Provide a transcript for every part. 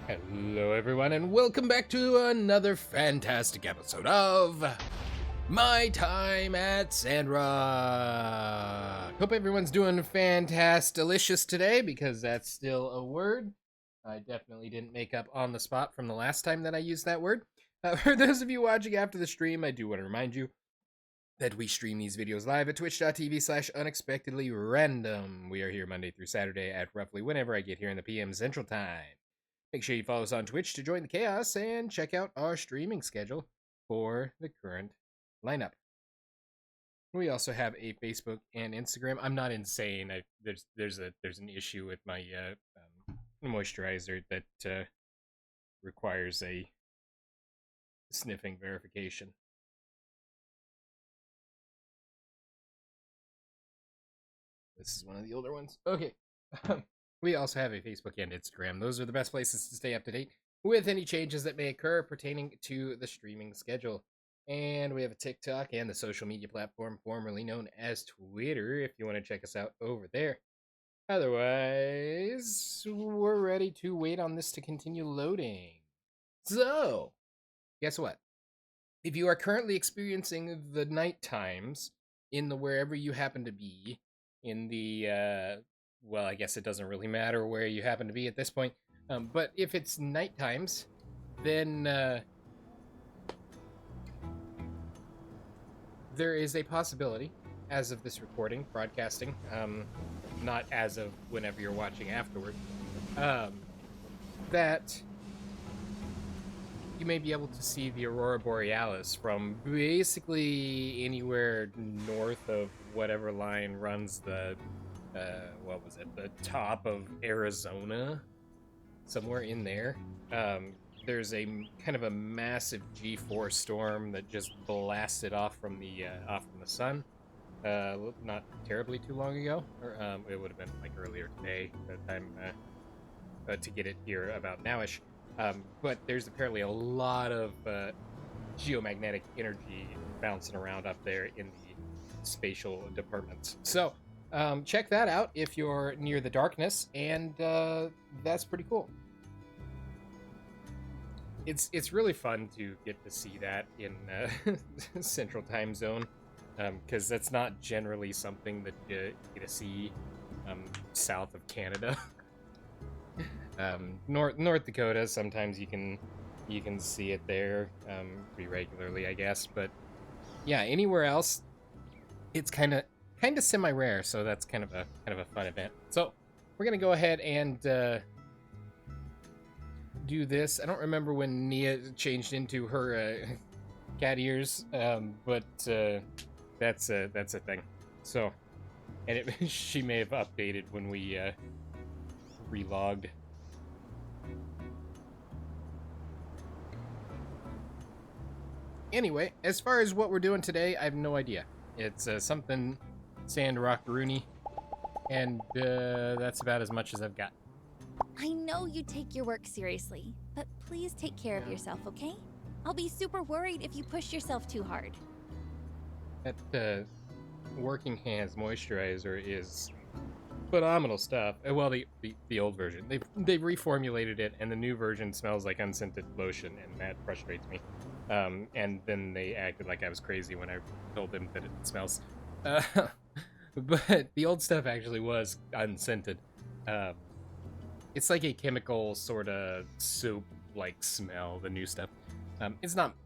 Hello everyone and welcome back to another fantastic episode of My Time at Sandrock. Hope everyone's doing fantastic-delicious today because that's still a word I definitely didn't make up on the spot from the last time that I used that word. For those of you watching after the stream, I do want to remind you that we stream these videos live at twitch.tv/unexpectedlyrandom. We are here Monday through Saturday at roughly whenever I get here in the PM Central Time. Make sure you follow us on Twitch to join the chaos and check out our streaming schedule for the current lineup. We also have a Facebook and Instagram. I'm not insane. There's an issue with my moisturizer that requires a sniffing verification. This is one of the older ones. Okay. We also have a Facebook and Instagram. Those are the best places to stay up to date with any changes that may occur pertaining to the streaming schedule. And we have a TikTok and the social media platform formerly known as Twitter if you want to check us out over there. Otherwise, we're ready to wait on this to continue loading. So, guess what? If you are currently experiencing the night times in the wherever you happen to be, in the well, I guess it doesn't really matter where you happen to be at this point. But if it's night times, then there is a possibility, as of this recording, broadcasting, not as of whenever you're watching afterward, that you may be able to see the Aurora Borealis from basically anywhere north of whatever line runs the the top of Arizona, somewhere in there. There's a kind of a massive G4 storm that just blasted off from the sun, not terribly too long ago, or it would have been like earlier today, the time to get it here about nowish. But there's apparently a lot of geomagnetic energy bouncing around up there in the spatial departments. So check that out if you're near the darkness, and that's pretty cool. It's really fun to get to see that in Central Time Zone, because that's not generally something that you get to see south of Canada. North Dakota, sometimes you can see it there pretty regularly, I guess. But yeah, anywhere else, it's kind of semi-rare, so that's kind of a fun event. So we're gonna go ahead and do this. I don't remember when Nia changed into her cat ears, but that's a thing. So, and she may have updated when we relogged. Anyway, as far as what we're doing today, I have no idea. It's something Sandrock Rooney, and that's about as much as I've got. I know you take your work seriously, but please take care of yourself, okay? I'll be super worried if you push yourself too hard. That Working Hands moisturizer is phenomenal stuff. Well, the old version, they've reformulated it, and the new version smells like unscented lotion, and that frustrates me. And then they acted like I was crazy when I told them that it smells. But the old stuff actually was unscented. It's like a chemical sort of soup-like smell. The new stuff, it's not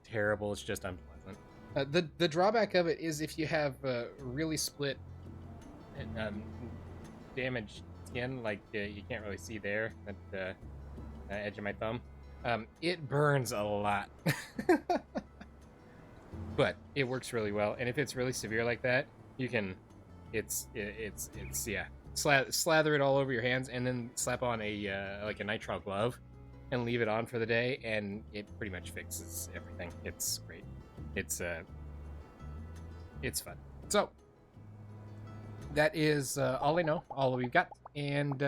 terrible. It's just unpleasant. The drawback of it is if you have really split and damaged skin, like you can't really see there at the edge of my thumb. It burns a lot, but it works really well. And if it's really severe like that, you can, slather it all over your hands, and then slap on a like a nitrile glove, and leave it on for the day, and it pretty much fixes everything. It's great. It's fun. So that is all I know, all we've got, and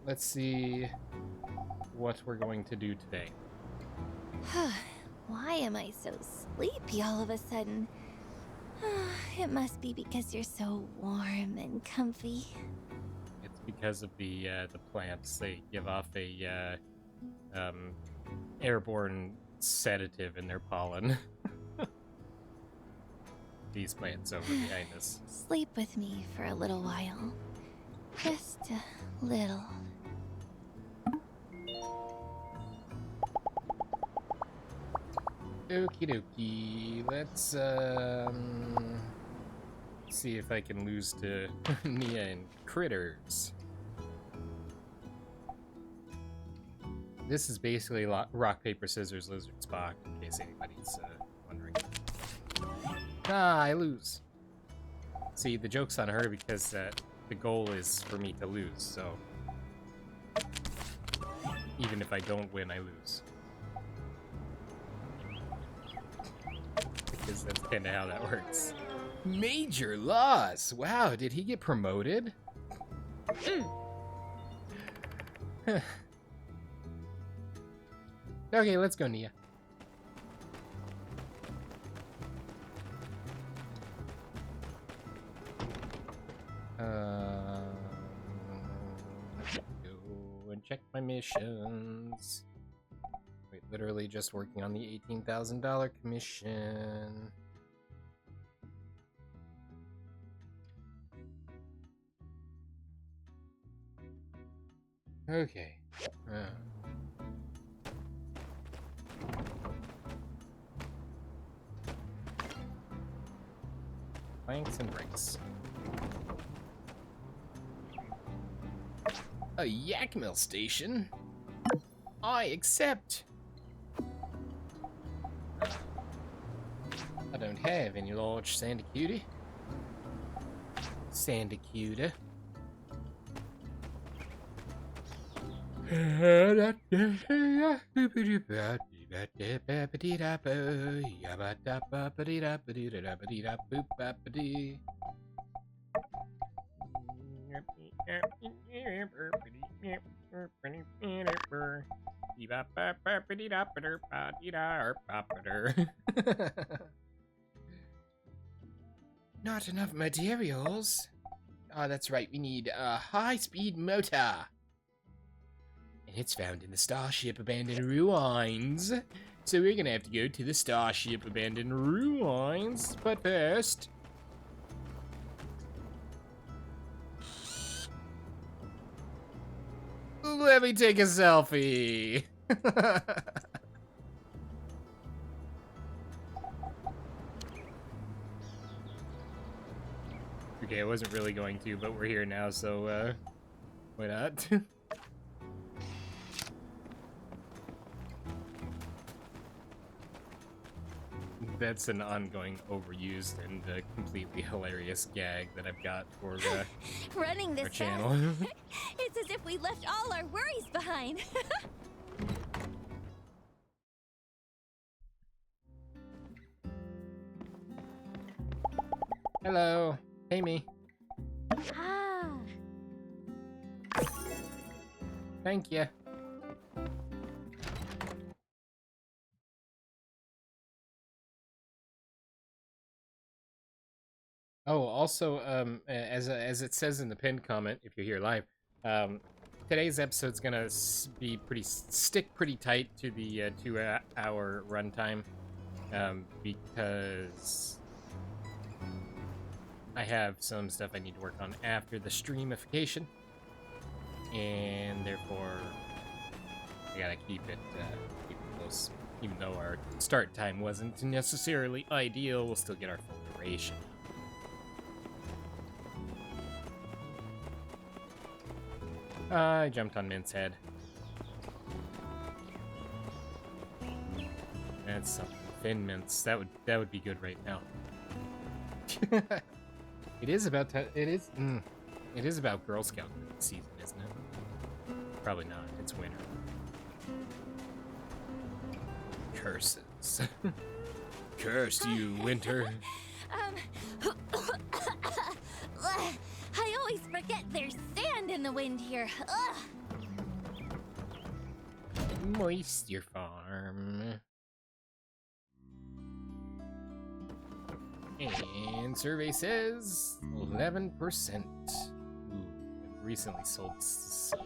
let's see what we're going to do today. Why am I so sleepy all of a sudden? It must be because you're so warm and comfy. It's because of the plants. They give off a airborne sedative in their pollen. These plants over behind us. Sleep with me for a little while. Just a little. Okie dokie. Let's see if I can lose to Nia and critters. This is basically rock, paper, scissors, lizard, Spock, in case anybody's wondering. Ah, I lose. See, the joke's on her because the goal is for me to lose, so... Even if I don't win, I lose. Because that's kinda how that works. Major loss! Wow, did he get promoted? Okay, let's go, Nia. Go and check my missions. Wait, literally just working on the $18,000 commission. Okay. Planks and bricks. A yak mill station? I accept! I don't have any large sandacuda. Sandacuda. Not enough materials. Oh, that's right. We need a high-speed motor. And it's found in the Starship Abandoned Ruins. So we're gonna have to go to the Starship Abandoned Ruins. But first... let me take a selfie. Okay, I wasn't really going to, but we're here now, so why not? That's an ongoing, overused, and completely hilarious gag that I've got for Running this our channel. It's as if we left all our worries behind. Hello. Hey, me. Ah. Thank you. Oh, also, as it says in the pinned comment, if you're here live, today's episode's gonna stick pretty tight to the 2-hour runtime, because I have some stuff I need to work on after the streamification, and therefore I gotta keep it close. Even though our start time wasn't necessarily ideal, we'll still get our full duration. I jumped on Mint's head. That's something. Thin mints. That would be good right now. It is about it is about Girl Scout season, isn't it? Probably not. It's winter. Curses. Curse you, winter. I always forget there's sand in the wind here. Ugh. Moisture farm. And survey says 11%. Ooh, recently sold some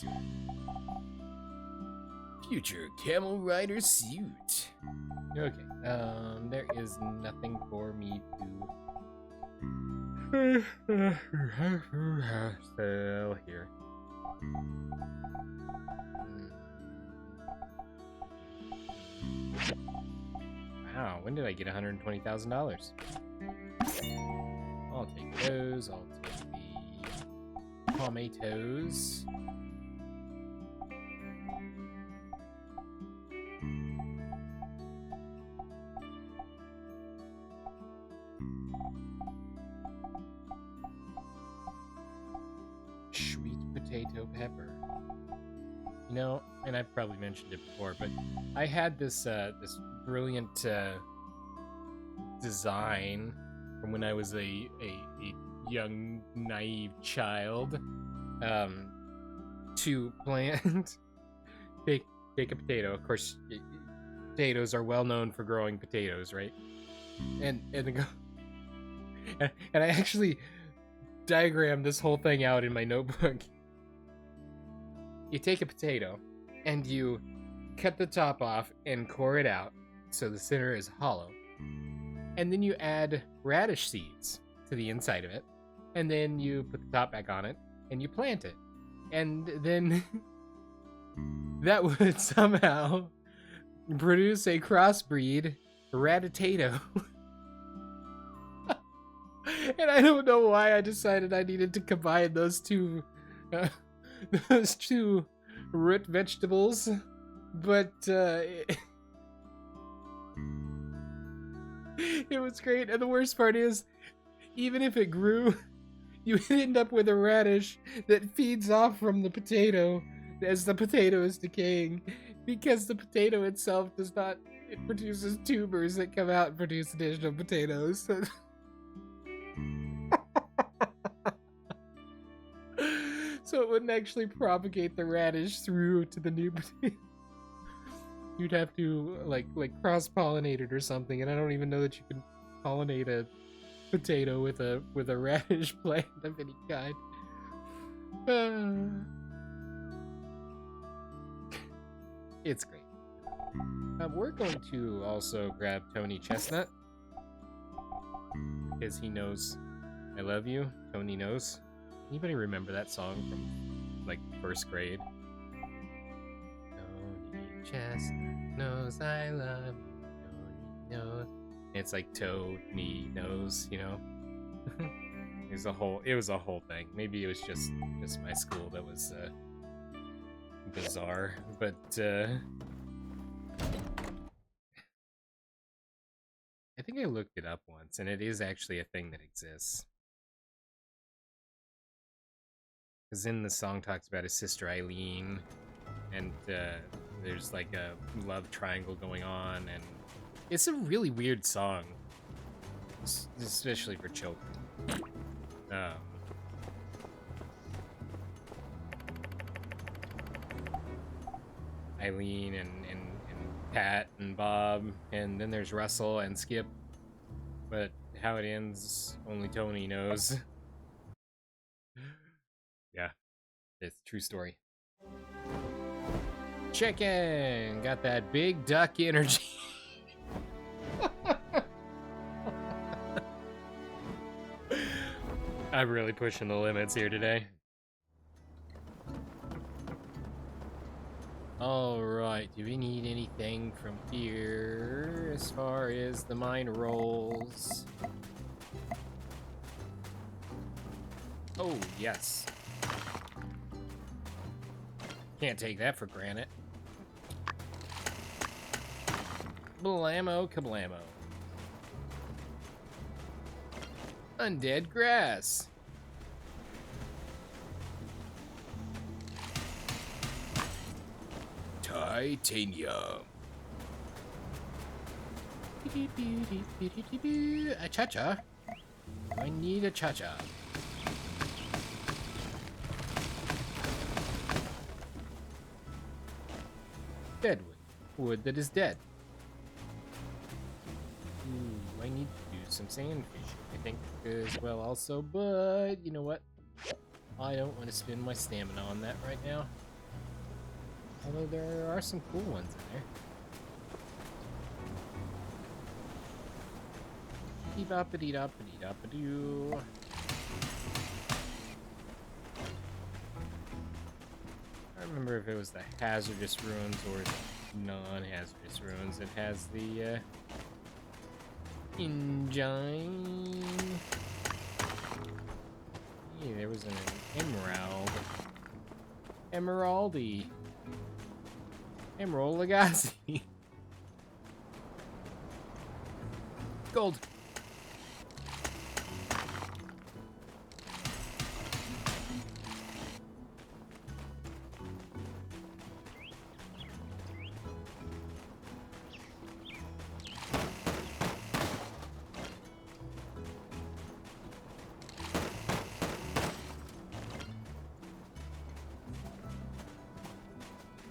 to future camel rider suit. Okay, there is nothing for me to sell here. Wow, when did I get $120,000? I'll take those. I'll take the tomatoes. Sweet potato pepper. You know, and I've probably mentioned it before, but I had this this brilliant design from when I was a young naive child to plant bake a potato. Of course, potatoes are well known for growing potatoes, right? And I actually diagrammed this whole thing out in my notebook. You take a potato and you cut the top off and core it out so the center is hollow. And then you add radish seeds to the inside of it. And then you put the top back on it and you plant it. And then that would somehow produce a crossbreed ratatato. And I don't know why I decided I needed to combine those two root vegetables, but it was great. And the worst part is, even if it grew, you end up with a radish that feeds off from the potato as the potato is decaying, because the potato itself does not. It produces tubers that come out and produce additional potatoes. So it wouldn't actually propagate the radish through to the new potato. You'd have to like cross-pollinate it or something, and I don't even know that you can pollinate a potato with a radish plant of any kind. It's great. We're going to also grab Tony Chestnut because he knows I love you. Tony knows. Anybody remember that song from like first grade? Tony Chestnut knows I love you. Tony knows. It's like Tony knows, you know. It was a whole thing. Maybe it was just my school that was bizarre, but I think I looked it up once, and it is actually a thing that exists. Because in the song talks about his sister Eileen, and there's like a love triangle going on, and it's a really weird song, especially for children. Eileen and Pat and Bob, and then there's Russell and Skip, but how it ends, only Tony knows. Yeah, it's a true story. Chicken! Got that big duck energy. I'm really pushing the limits here today. Alright, do we need anything from here as far as the mine rolls? Oh, yes. Can't take that for granted. Blammo kablamo. Undead grass. Titanium. A cha-cha. I need a cha-cha. Deadwood. Wood that is dead. Ooh, I need to do some sand fishing, I think, as well also, but you know what? I don't want to spend my stamina on that right now. Although there are some cool ones in there. Dee-bop-a-dee-dop-a-dee-dop-a-doo. I don't remember if it was the hazardous ruins or the non-hazardous ruins. It has the engine. Hey, there was an emerald. Emeraldy. Emerald Lagasse. Gold.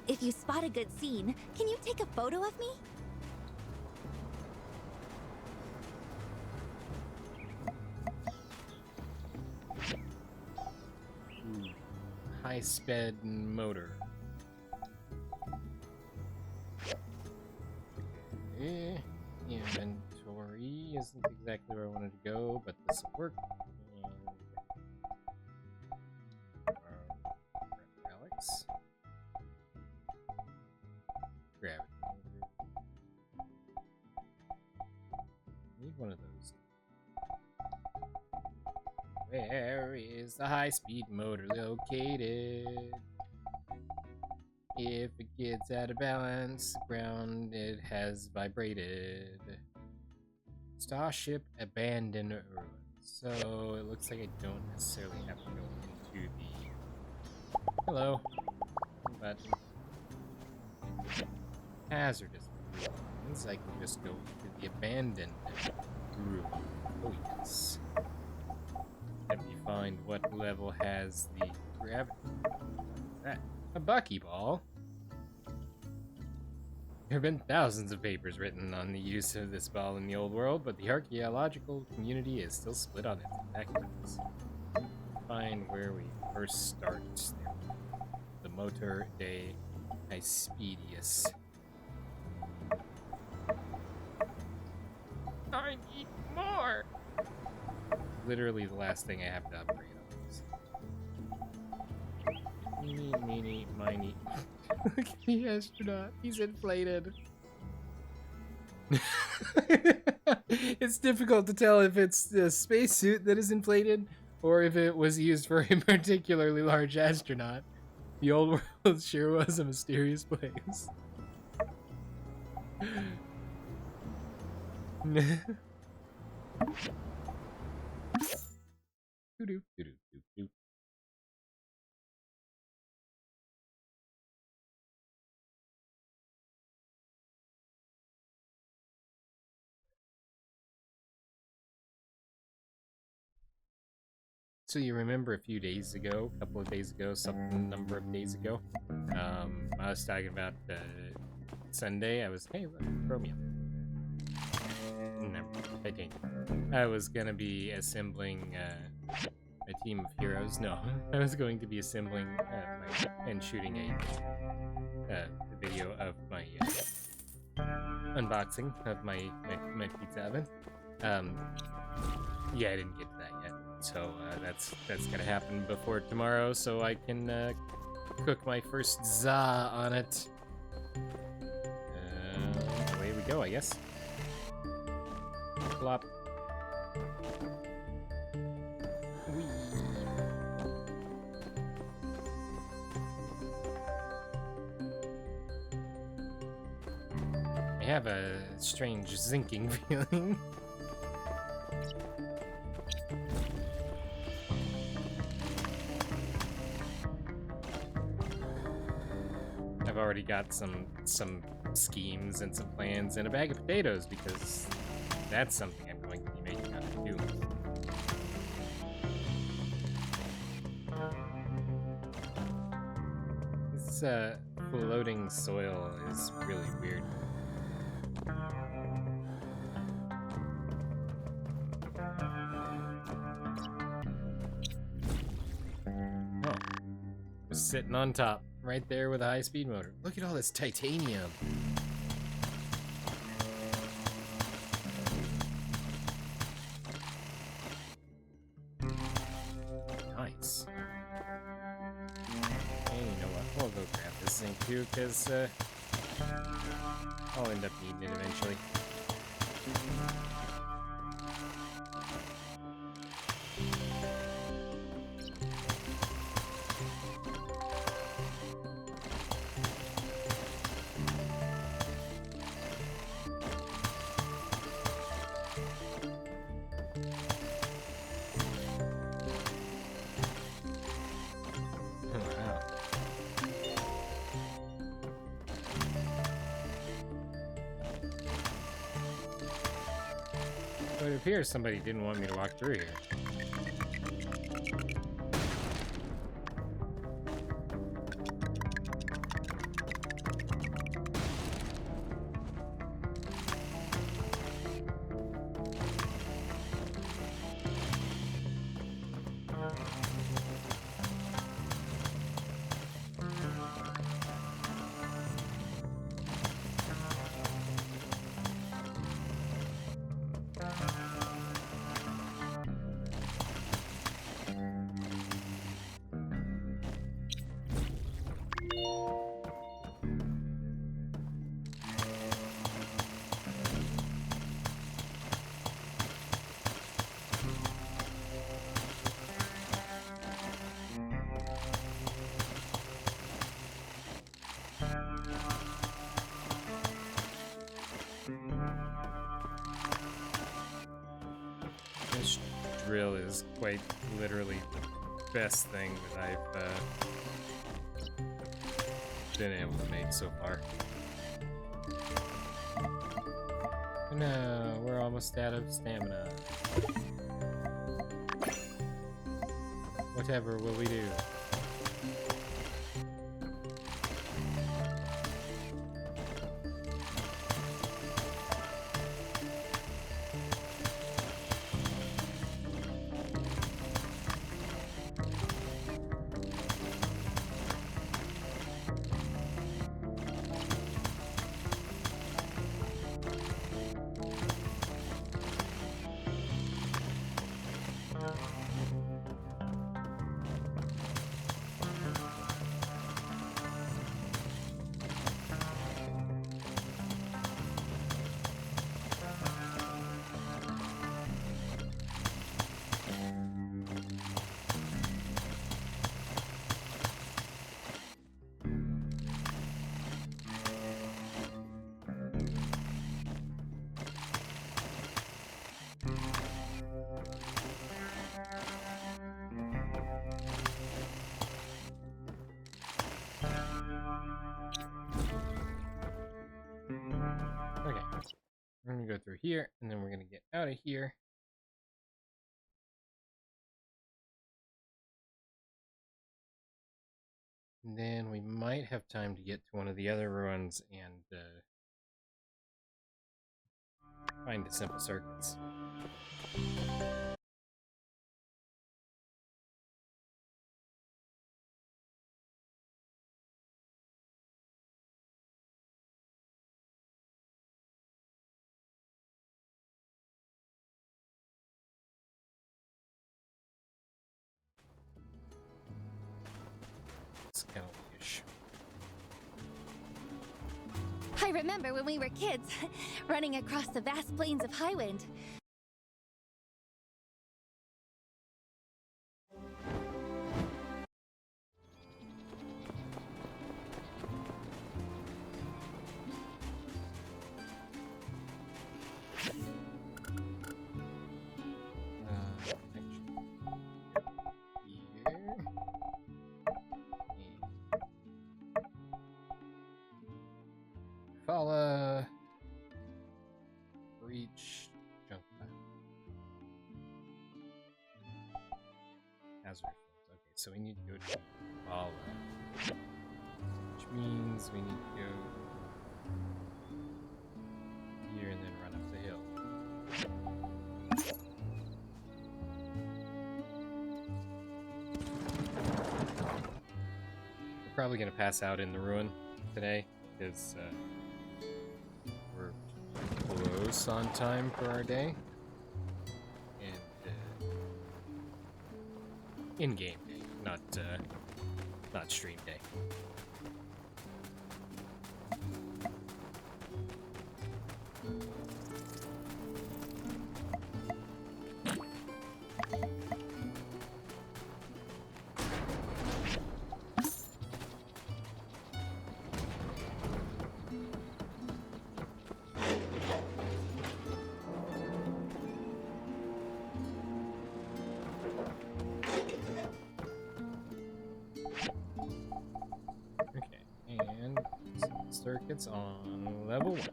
If you spot a good scene, can you take a photo of me? High-sped motor. Inventory isn't exactly where I wanted to go, but this will work. And relics. Gravity. Need one of those. Where is the high-speed motor located? If it gets out of balance, the ground it has vibrated. Starship abandoned ruins. So it looks like I don't necessarily have to go into the hello button. Hazardous ruins. I can just go to the abandoned ruin. Oh yes. Let me find what level has the gravity. What's that? A buckyball? There have been thousands of papers written on the use of this ball in the old world, but the archaeological community is still split on its effectiveness. Find where we first start. The Motor de Hyspedius. I need more! Literally the last thing I have to upgrade on this. Meeny, meeny, miny. Look at the astronaut. He's inflated. It's difficult to tell if it's the spacesuit that is inflated or if it was used for a particularly large astronaut. The old world sure was a mysterious place. Doo-doo-doo-doo-doo-doo. So you remember a few days ago, a couple of days ago, some number of days ago, I was talking about Sunday. I was, hey, look, chromium. Never, titanium. I was gonna be assembling a team of heroes. No, I was going to be assembling and shooting a video of my unboxing of my pizza oven. Yeah, I didn't get to that yet. So that's gonna happen before tomorrow, so I can cook my first za on it. Away we go, I guess. Plop. Whee. I have a strange zinking feeling. I've already got some schemes and some plans and a bag of potatoes because that's something I'm going to be making out of too. This floating soil is really weird. sitting on top, right there with a high-speed motor. Look at all this titanium. Nice. And you know what? We'll go grab this zinc too, because I'll end up needing it eventually. But it appears somebody didn't want me to walk through here. This drill is quite literally the best thing that I've been able to make so far. No, we're almost out of stamina. Whatever will we do? Okay, we're gonna go through here, and then we're gonna get out of here. And then we might have time to get to one of the other ruins and find the simple circuits. Calamity-ish. I remember when we were kids, running across the vast plains of Highwind. Fala, breach, junk pile. Hazard fields. Okay, so we need to go to Fala, which means we need to go here and then run up the hill. probably gonna pass out in the ruin today because we're close on time for our day, and in-game day, not stream day. Circuits on level 1.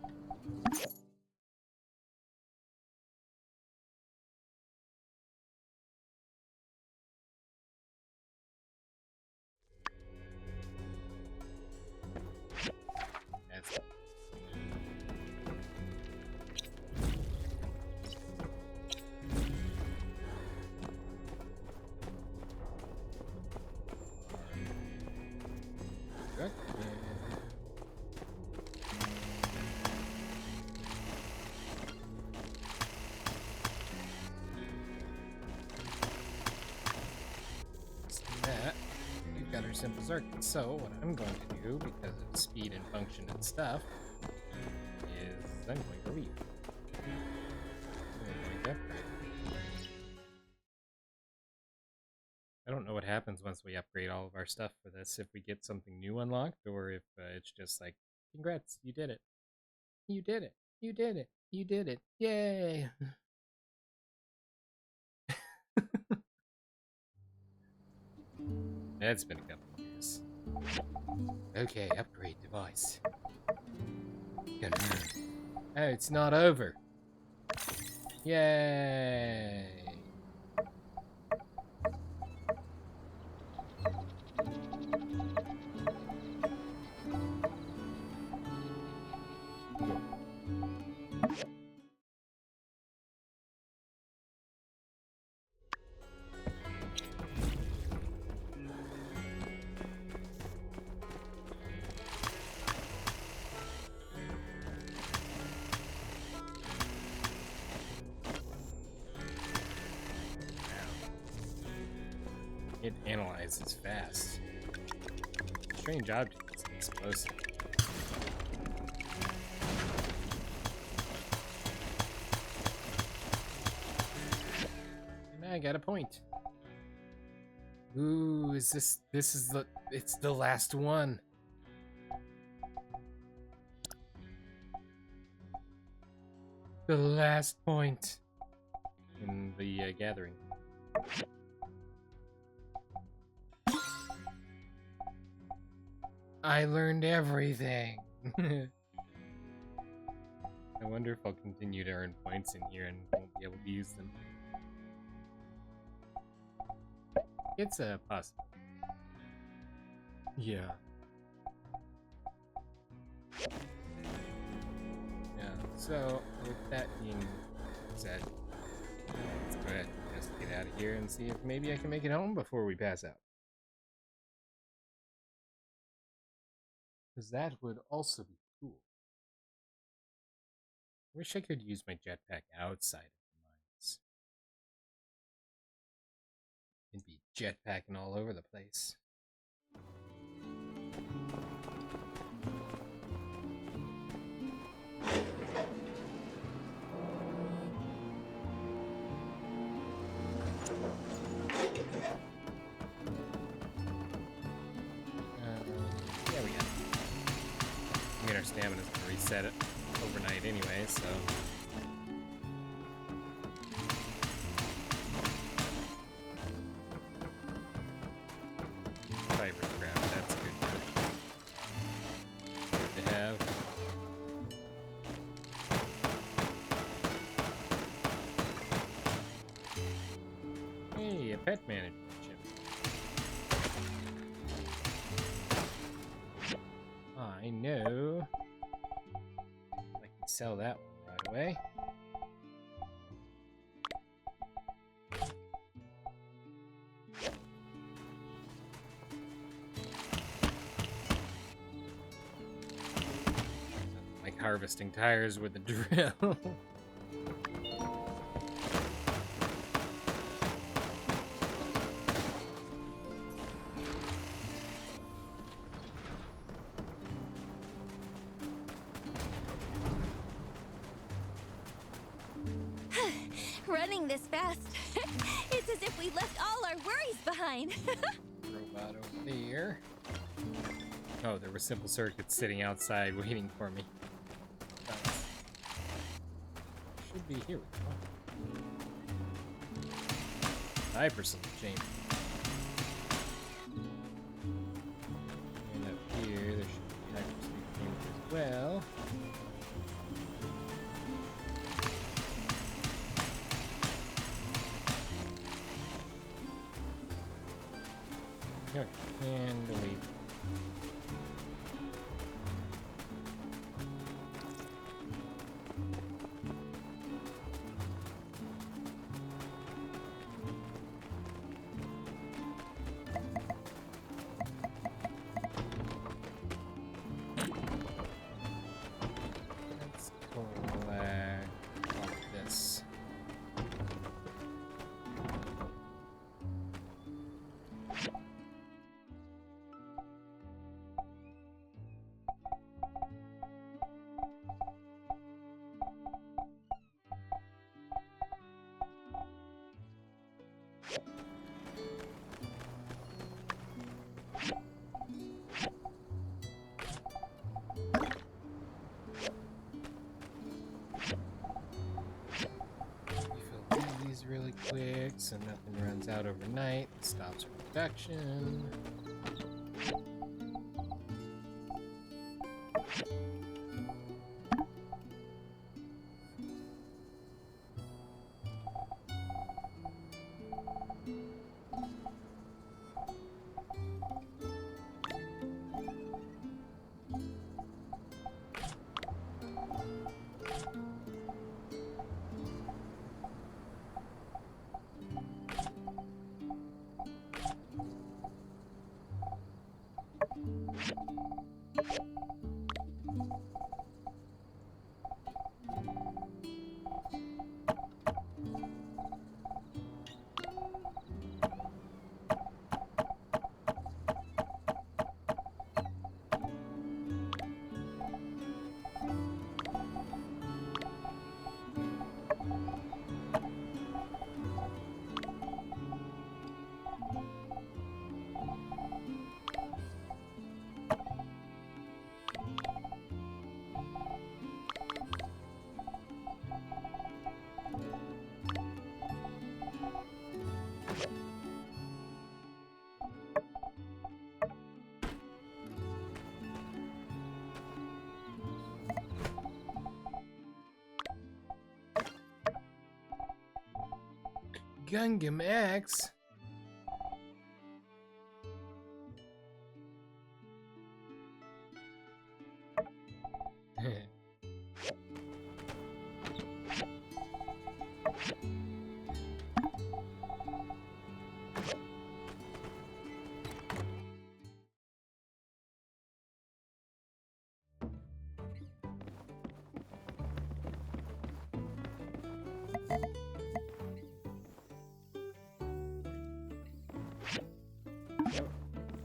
That's it. Good. That, we've got our simple circuit. So what I'm going to do, because of speed and function and stuff, is I'm going to leave. I'm going to upgrade. I don't know what happens once we upgrade all of our stuff for this, if we get something new unlocked, or if it's just like, congrats, you did it. You did it. You did it. You did it. Yay! That's been a couple of years. Okay, upgrade device. Confirm. Oh, it's not over. Yay! It analyzes fast. Strange object is explosive. And I got a point. Ooh, this is it's the last one. The last point in the gathering. I learned everything. I wonder if I'll continue to earn points in here and won't be able to use them. It's a possibility. Yeah. Yeah, so with that being said, let's go ahead and just get out of here and see if maybe I can make it home before we pass out. Because that would also be cool. I wish I could use my jetpack outside of the mines. It'd be jetpacking all over the place. Yeah, we got it. I mean, our stamina's gonna reset it overnight anyway, so. Fiber scrap, that's good. Good to have. Hey, a pet management chip. I know. I can sell that one right away. harvesting tires with a drill. Running this fast, it's as if we left all our worries behind. Robot over there. Oh, there were simple circuits sitting outside waiting for me. Should be here. Hypersonic chamber. And up here, there should be hypersonic chamber as well. Okay, and delete. Let's collect all of this. Refill these really quick so nothing runs out overnight. Stops production. Gungam X?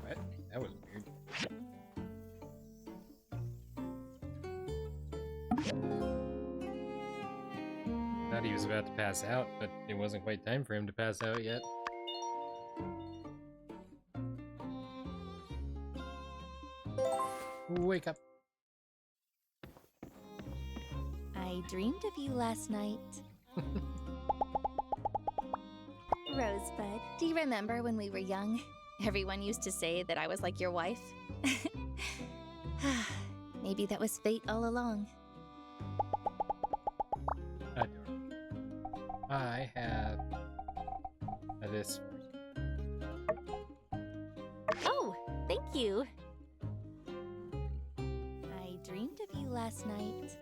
What? That was weird. Thought he was about to pass out, but it wasn't quite time for him to pass out yet. Wake up. I dreamed of you last night. Rosebud, do you remember when we were young? Everyone used to say that I was like your wife. Maybe that was fate all along. Adorable. I have this. Oh, thank you. I dreamed of you last night.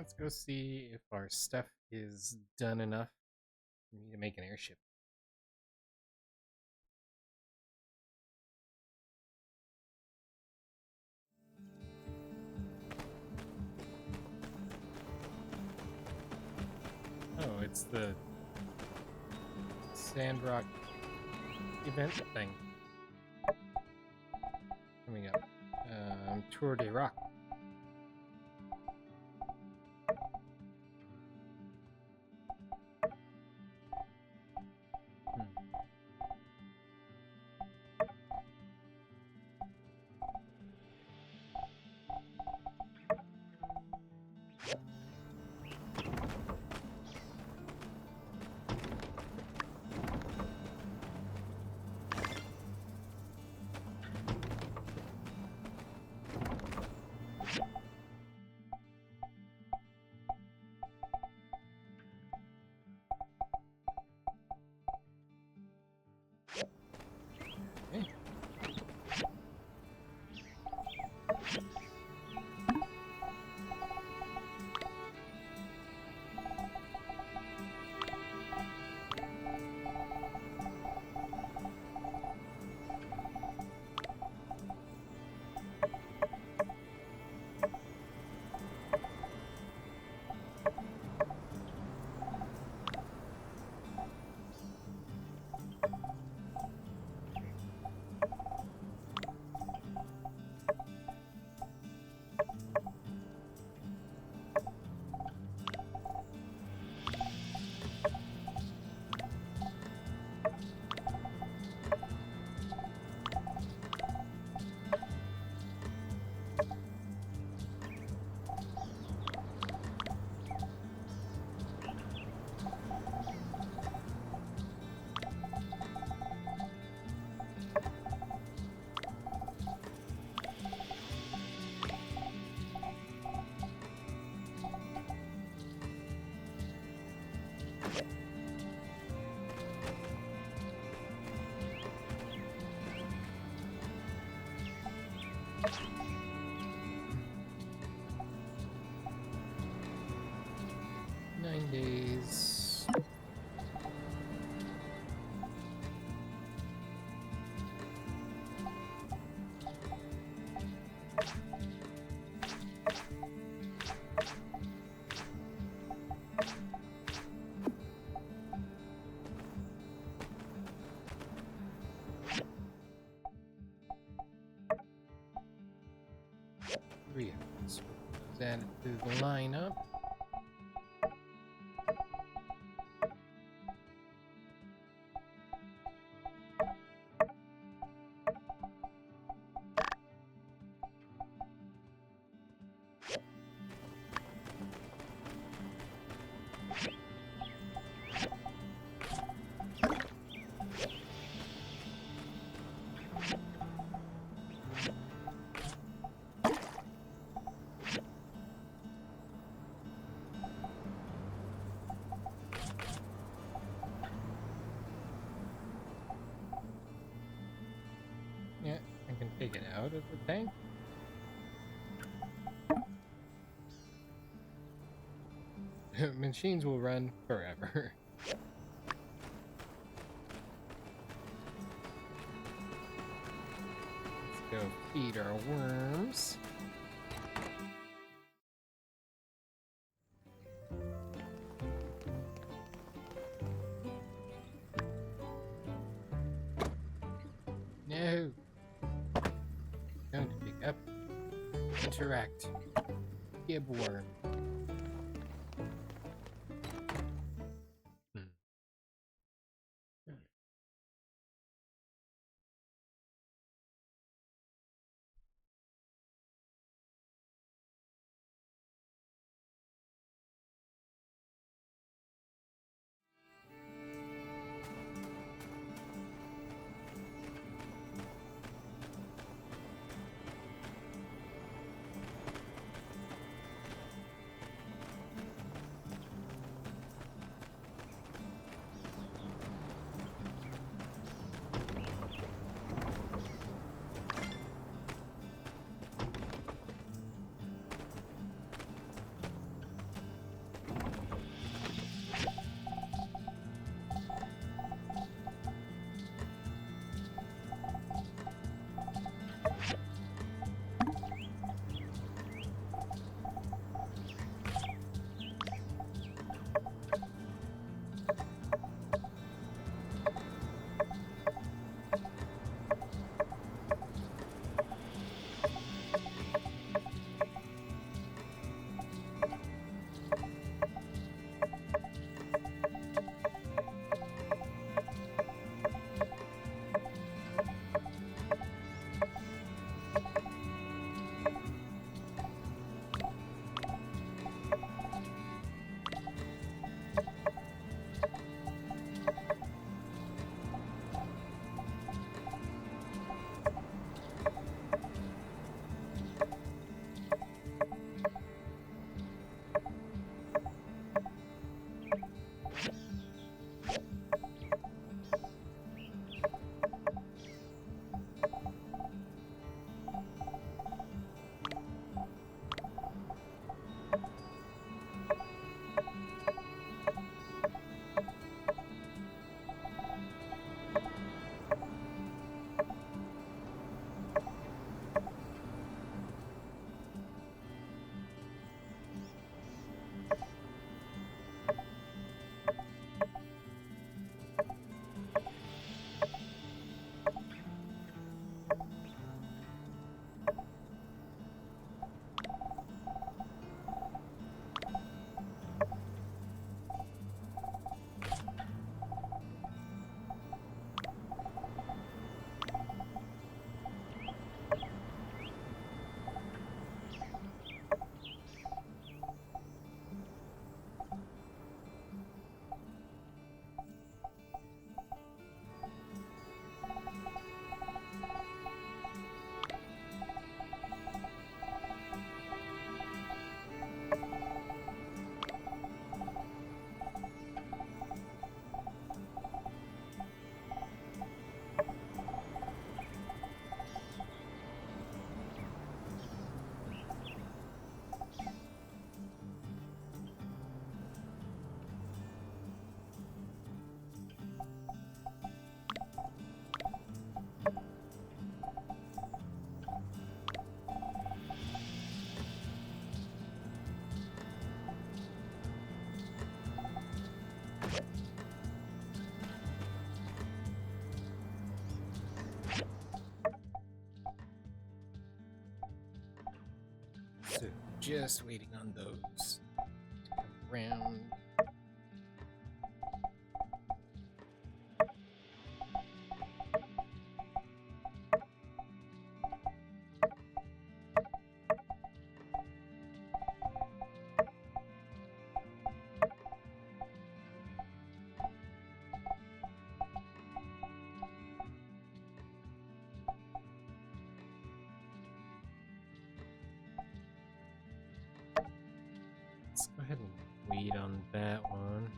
let's go see if our stuff is done enough for me to make an airship. Oh, it's the Sandrock event thing coming up. Tour de Rock. Days. Three hours. Add it to the lineup. Yeah, I can take it out of the tank. Machines will run forever. Let's go feed our worms. No. Going to pick up. Interact. Gib worm. Just waiting on those to come around. Let's go ahead and wait on that one.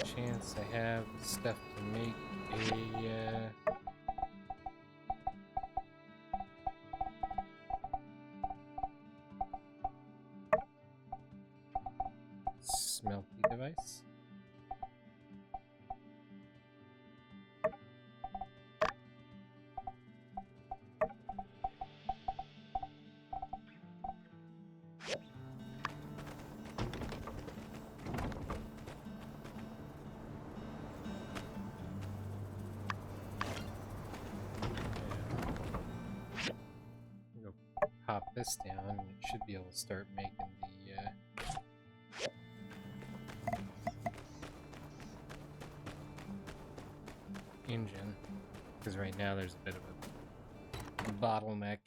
Chance I have stuff to make a smelty device. Go pop this down, and it should be able to start making the engine, because right now there's a bit of a bottleneck.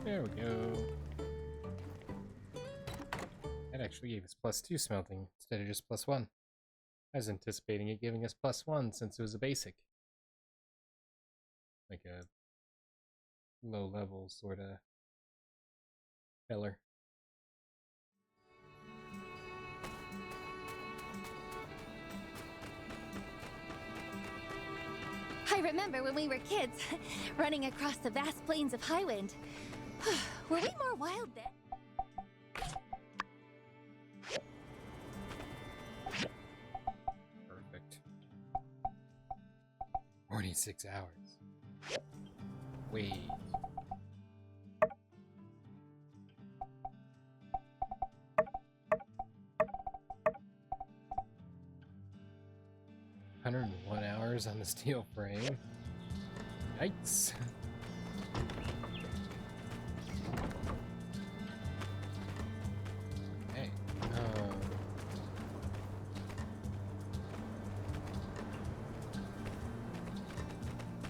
There we go. That actually gave us +2 smelting instead of just +1. I was anticipating it giving us +1 since it was a basic. Like a low level sort of feller. I remember when we were kids, running across the vast plains of Highwind. Were we more wild then? Perfect. 46 hours. Wait. $101 on the steel frame. Yikes. Okay.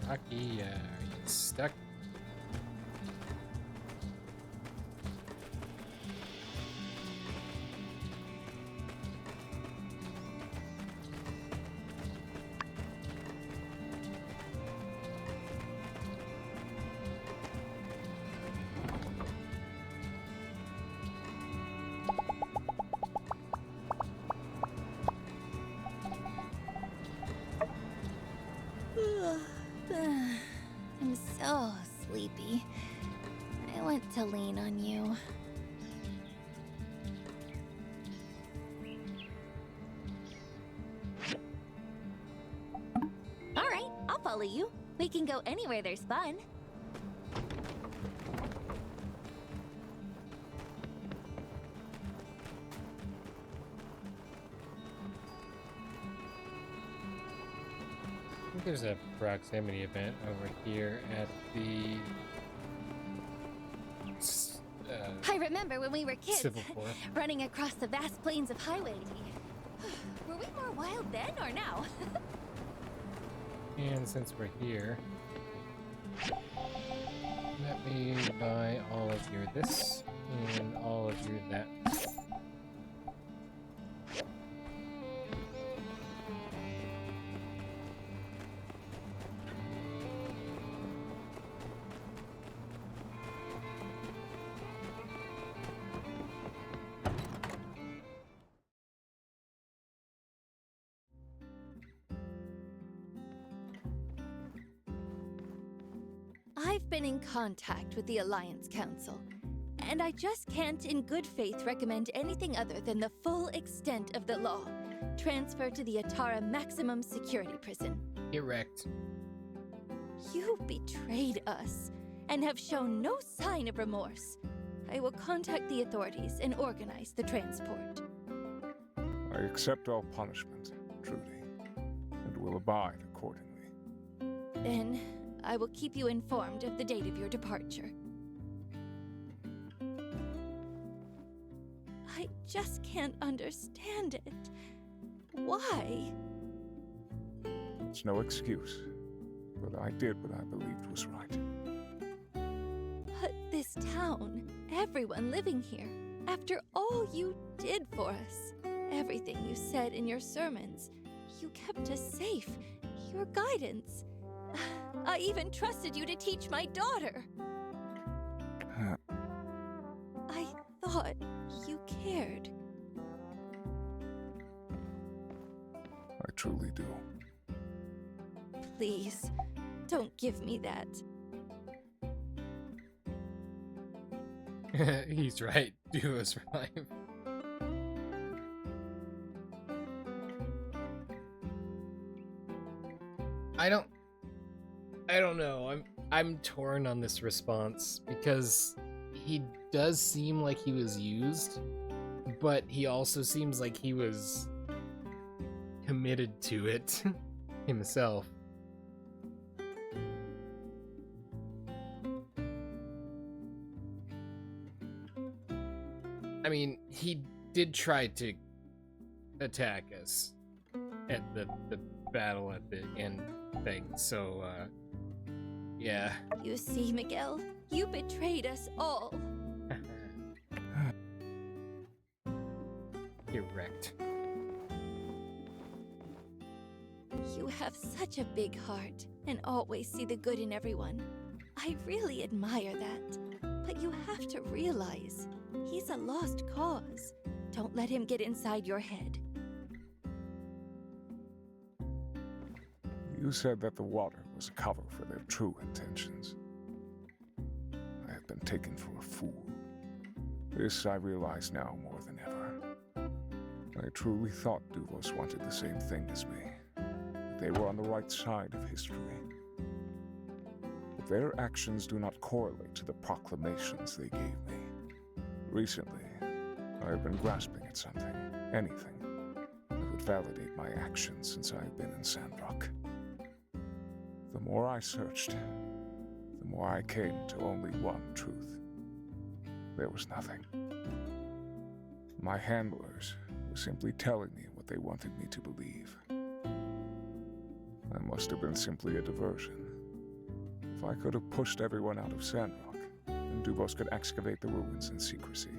Rocky, are you stuck? I'm so sleepy. I want to lean on you. All right, I'll follow you. We can go anywhere there's fun. I think there's a proximity event over here at the I remember when we were kids, Civil War. running across the vast plains of Highwind. Were we more wild then or now? And since we're here, let me buy all of your this and all of your that. been in contact with the Alliance Council, and I just can't in good faith recommend anything other than the full extent of the law. Transfer to the Atara Maximum Security Prison. Erect. You betrayed us and have shown no sign of remorse. I will contact the authorities and organize the transport. I accept all punishment, Trudy, and will abide accordingly. Then, I will keep you informed of the date of your departure. I just can't understand it. Why? It's no excuse, but I did what I believed was right. But this town, everyone living here, after all you did for us, everything you said in your sermons, you kept us safe, your guidance. I even trusted you to teach my daughter. I thought you cared. I truly do. Please, don't give me that. He's right. Do us right. I don't know. I'm torn on this response because he does seem like he was used, but he also seems like he was committed to it himself. I mean, he did try to attack us at the battle at the end thing, so, yeah. You see, Miguel, you betrayed us all. You're wrecked. You have such a big heart and always see the good in everyone. I really admire that. But you have to realize, he's a lost cause. Don't let him get inside your head. You said that the water was a cover for their true intentions. I have been taken for a fool. This I realize now more than ever. I truly thought Duvos wanted the same thing as me. That they were on the right side of history. But their actions do not correlate to the proclamations they gave me. Recently, I have been grasping at something, anything, that would validate my actions since I have been in Sandrock. The more I searched, the more I came to only one truth. There was nothing. My handlers were simply telling me what they wanted me to believe. I must have been simply a diversion. If I could have pushed everyone out of Sandrock, then Duvos could excavate the ruins in secrecy.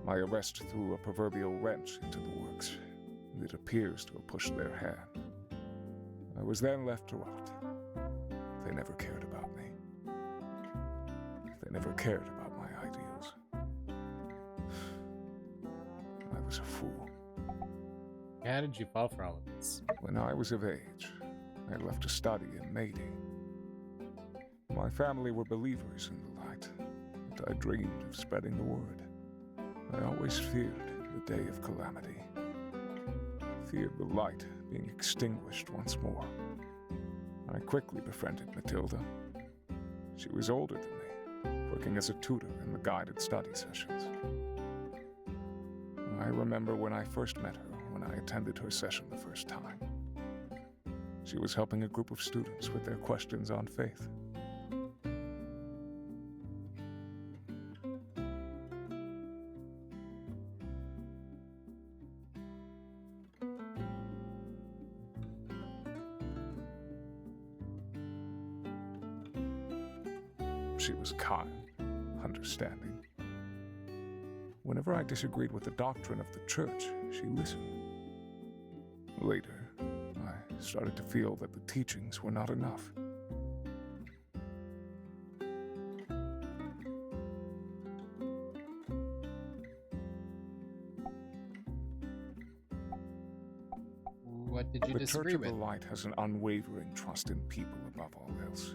My arrest threw a proverbial wrench into the works, and it appears to have pushed their hand. I was then left to rot. They never cared about me. They never cared about my ideals. I was a fool. How did you fall for all of this? When I was of age, I left to study in Maydie. My family were believers in the light, and I dreamed of spreading the word. I always feared the day of calamity. Feared the light being extinguished once more. I quickly befriended Matilda. She was older than me, working as a tutor in the guided study sessions. I remember when I first met her, when I attended her session the first time. She was helping a group of students with their questions on faith. She was kind, understanding. Whenever I disagreed with the doctrine of the church, she listened. Later, I started to feel that the teachings were not enough. What did you The disagree Church of with? the Light has an unwavering trust in people above all else.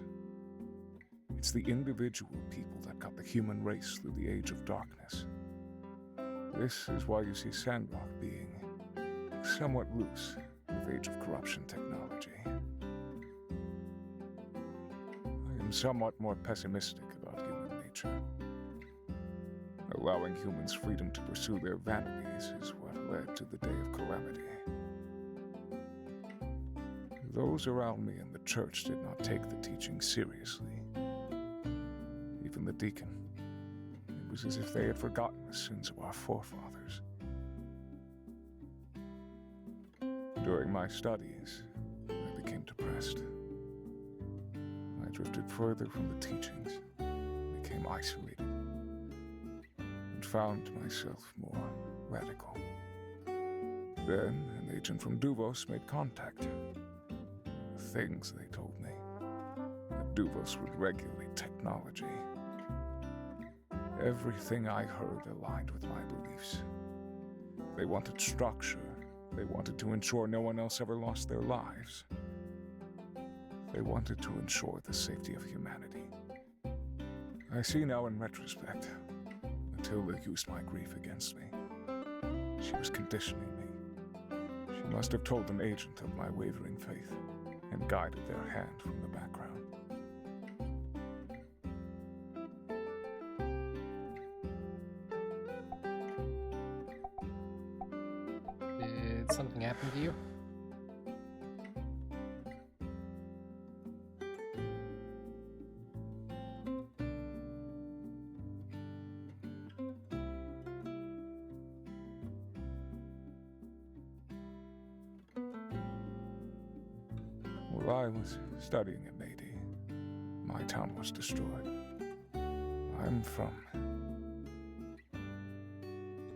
It's the individual people that got the human race through the age of darkness. This is why you see Sandrock being somewhat loose with age of corruption technology. I am somewhat more pessimistic about human nature. Allowing humans freedom to pursue their vanities is what led to the day of Calamity. Those around me in the church did not take the teaching seriously. Even the deacon. It was as if they had forgotten the sins of our forefathers. During my studies, I became depressed. I drifted further from the teachings, became isolated, and found myself more radical. Then, an agent from Duvos made contact. The things they told me, that Duvos would regulate technology. Everything I heard aligned with my beliefs. They wanted structure. They wanted to ensure no one else ever lost their lives. They wanted to ensure the safety of humanity. I see now in retrospect, Matilda used my grief against me. She was conditioning me. She must have told an agent of my wavering faith and guided their hand from the background. Did something happen to you? While I was studying at Mady, my town was destroyed. I'm from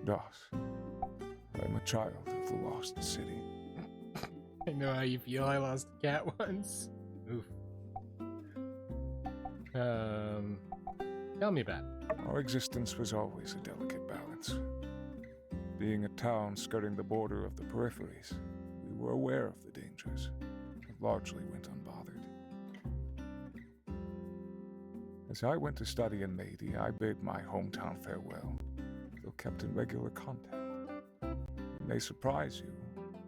Das. I'm a child of the lost city. I know how you feel. I lost a cat once. Oof. Tell me about it. Our existence was always a delicate balance. Being a town skirting the border of the peripheries, we were aware of the dangers, but largely went unbothered. As I went to study in Mady, I bade my hometown farewell, though kept in regular contact. It may surprise you,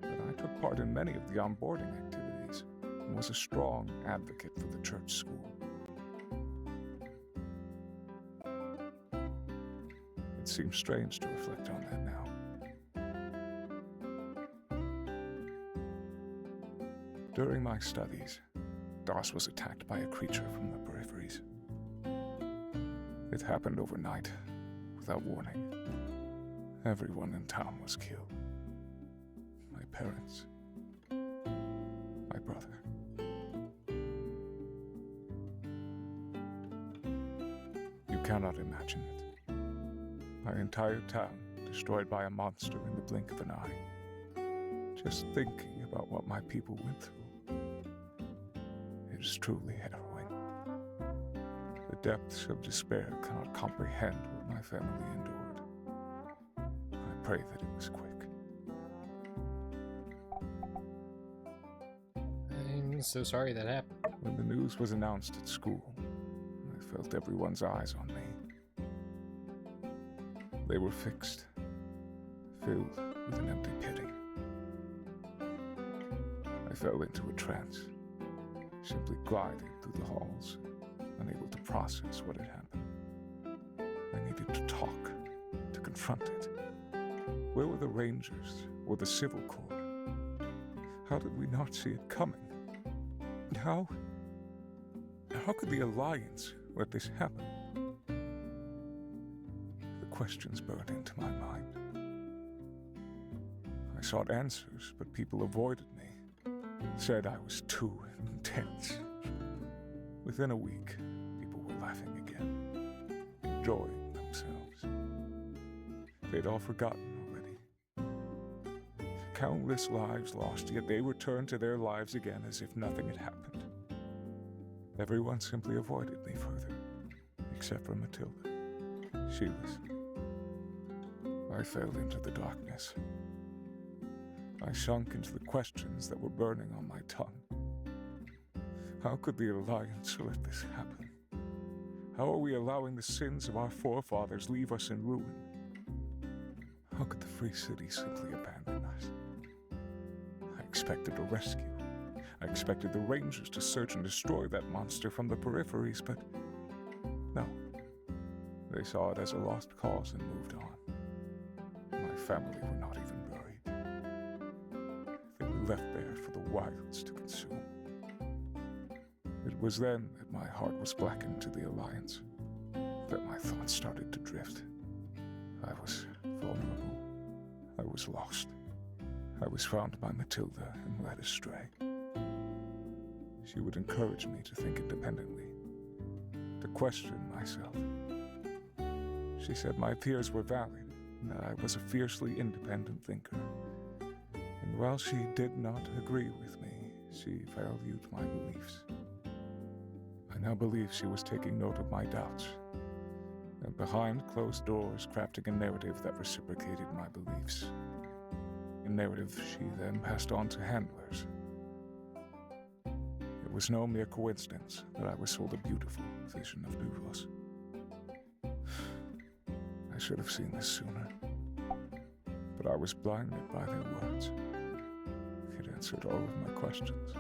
but I took part in many of the onboarding activities and was a strong advocate for the church school. It seems strange to reflect on that now. During my studies, Das was attacked by a creature from the peripheries. It happened overnight, without warning. Everyone in town was killed. My parents, my brother. You cannot imagine it. My entire town destroyed by a monster in the blink of an eye. Just thinking about what my people went through, it is truly harrowing. The depths of despair cannot comprehend what my family endured. I pray that it was quick. I'm so sorry that happened. When the news was announced at school, I felt everyone's eyes on me. They were fixed, filled with an empty pity. I fell into a trance, simply glided through the halls, unable to process what had happened. I needed to talk, to confront it. Where were the Rangers or the Civil Corps? How did we not see it coming? How could the Alliance let this happen? The questions burned into my mind. I sought answers, but people avoided me, said I was too intense. Within a week, people were laughing again, enjoying themselves. They'd all forgotten already. Countless lives lost, yet they returned to their lives again as if nothing had happened. Everyone simply avoided me further, except for Matilda. She listened. I fell into the darkness. I sunk into the questions that were burning on my tongue. How could the Alliance let this happen? How are we allowing the sins of our forefathers leave us in ruin? How could the Free City simply abandon us? I expected a rescue. I expected the Rangers to search and destroy that monster from the peripheries, but no. They saw it as a lost cause and moved on. My family were not even buried. They were left there for the wilds to consume. It was then that my heart was blackened to the Alliance, that my thoughts started to drift. I was vulnerable. I was lost. I was found by Matilda and led astray. She would encourage me to think independently, to question myself. She said my fears were valid, and that I was a fiercely independent thinker. And while she did not agree with me, she valued my beliefs. I now believe she was taking note of my doubts, and behind closed doors crafting a narrative that reciprocated my beliefs. A narrative she then passed on to handlers. It was no mere coincidence that I was sold a beautiful vision of Duvos. I should have seen this sooner, but I was blinded by their words. It answered all of my questions.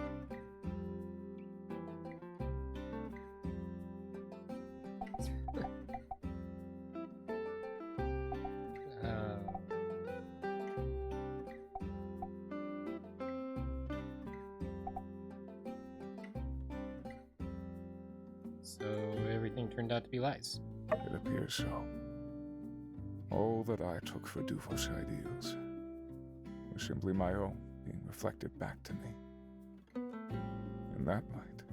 So everything turned out to be lies. It appears so. All that I took for Duvos ideals were simply my own being reflected back to me. In that light,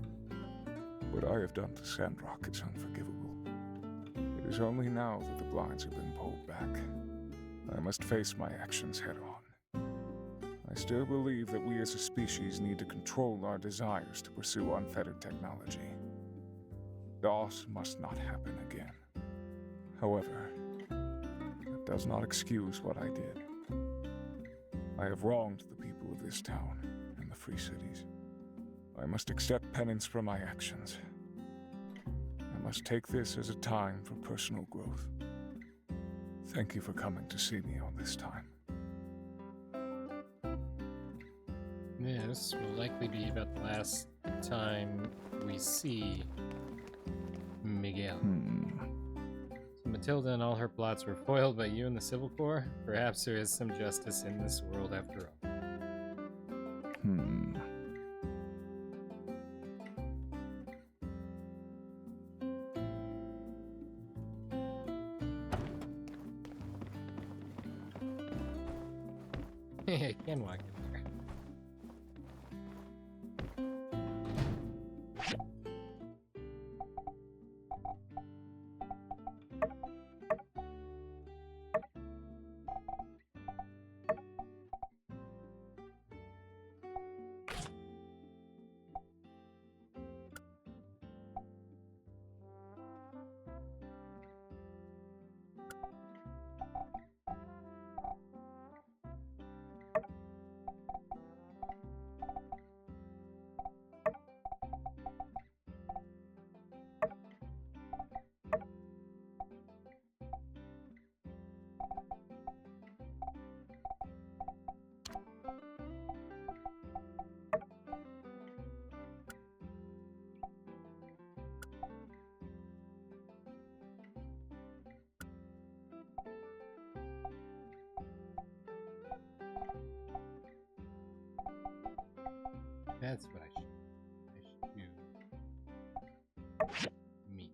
what I have done to Sandrock is unforgivable. It is only now that the blinds have been pulled back. I must face my actions head on. I still believe that we as a species need to control our desires to pursue unfettered technology. DOS must not happen again. However, that does not excuse what I did. I have wronged the people of this town and the Free Cities. I must accept penance for my actions. I must take this as a time for personal growth. Thank you for coming to see me on this time. This will likely be about the last time we see Miguel. So Matilda and all her plots were foiled by you and the Civil Corps. Perhaps there is some justice in this world after all. I can walk in there. That's what I should do. Meat.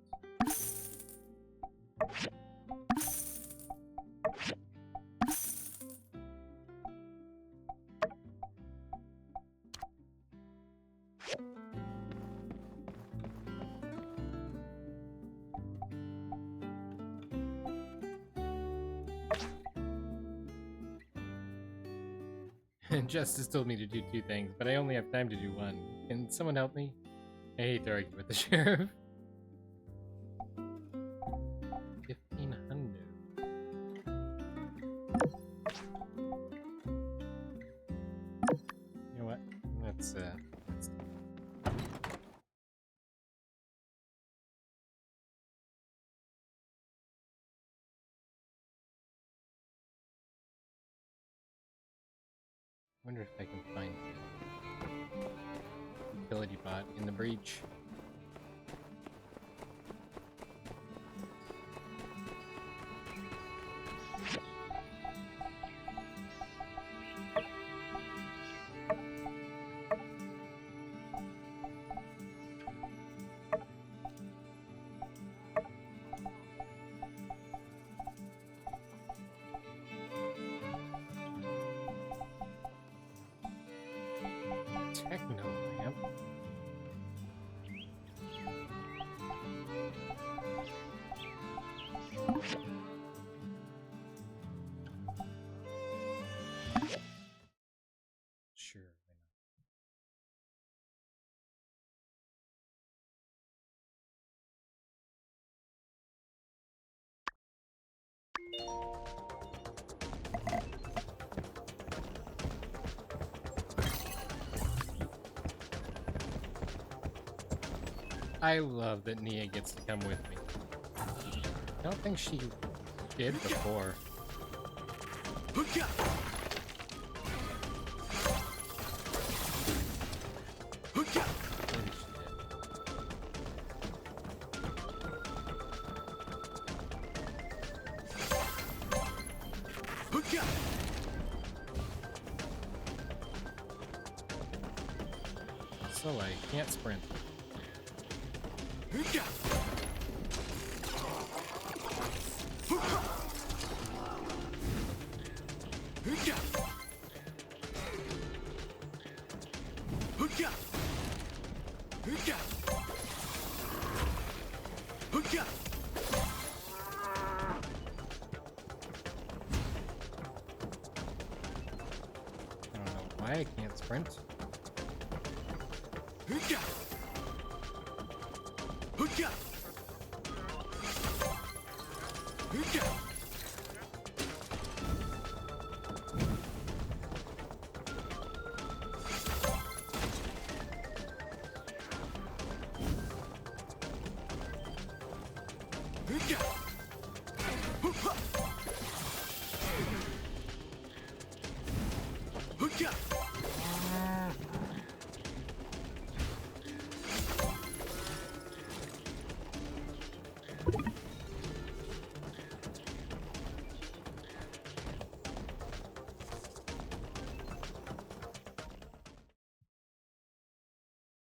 Justice told me to do 2 things, but I only have time to do 1. Can someone help me? I hate to argue with the sheriff. 1500. Wonder if I can find the utility bot in the breach. Techno lamp. Sure, why not? I love that Nia gets to come with me. I don't think she did before. Maybe she did. So I can't sprint. I don't know why I can't sprint.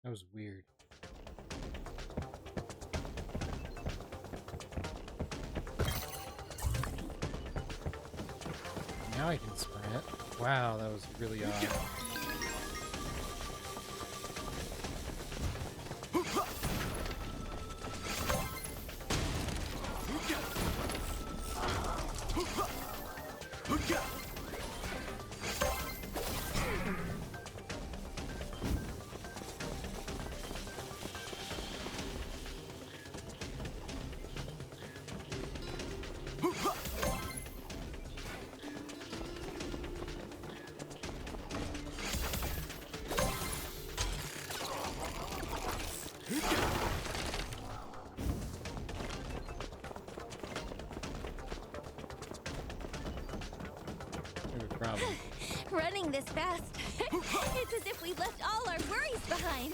That was weird. Now I can sprint. Wow, that was really odd. Problem. Running this fast, it's as if we left all our worries behind.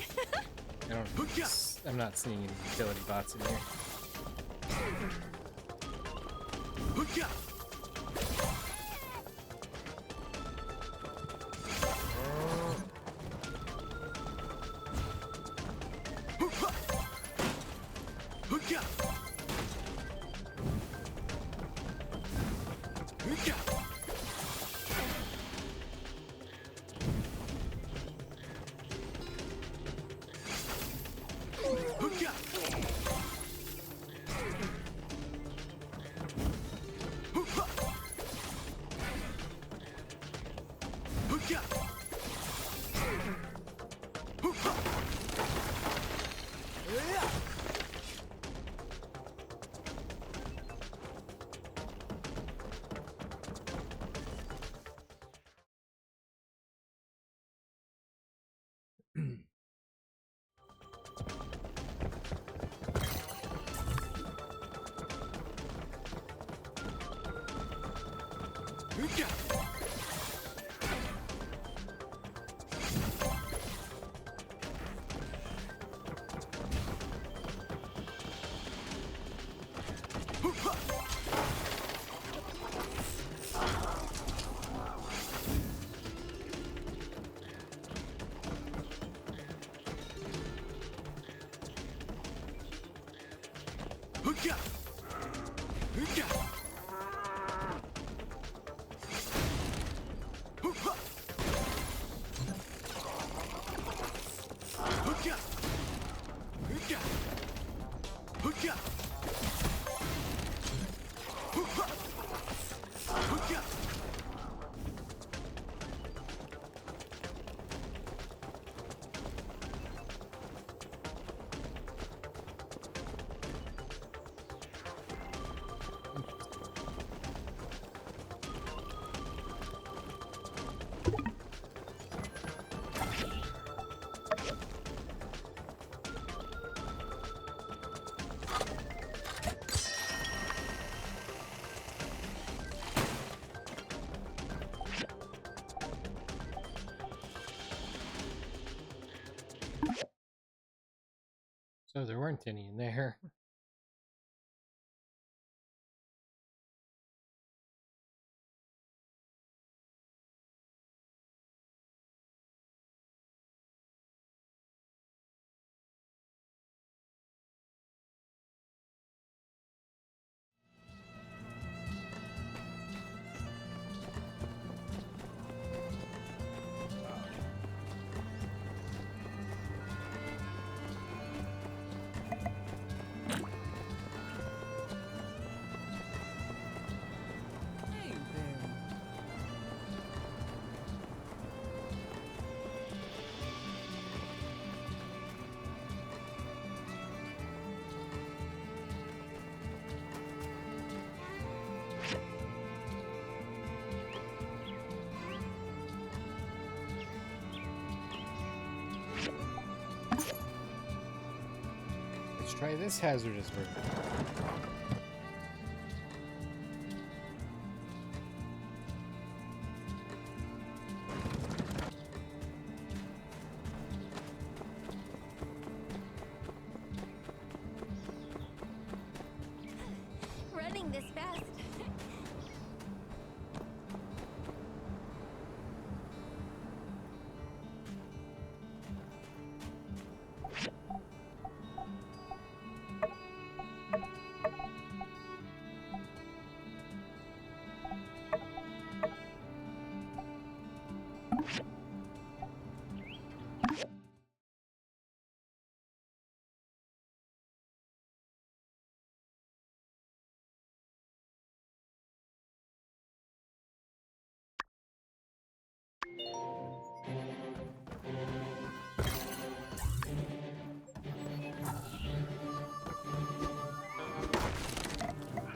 I'm not seeing any utility bots in here. So there weren't any in there. Let's try this hazardous version. Running this fast.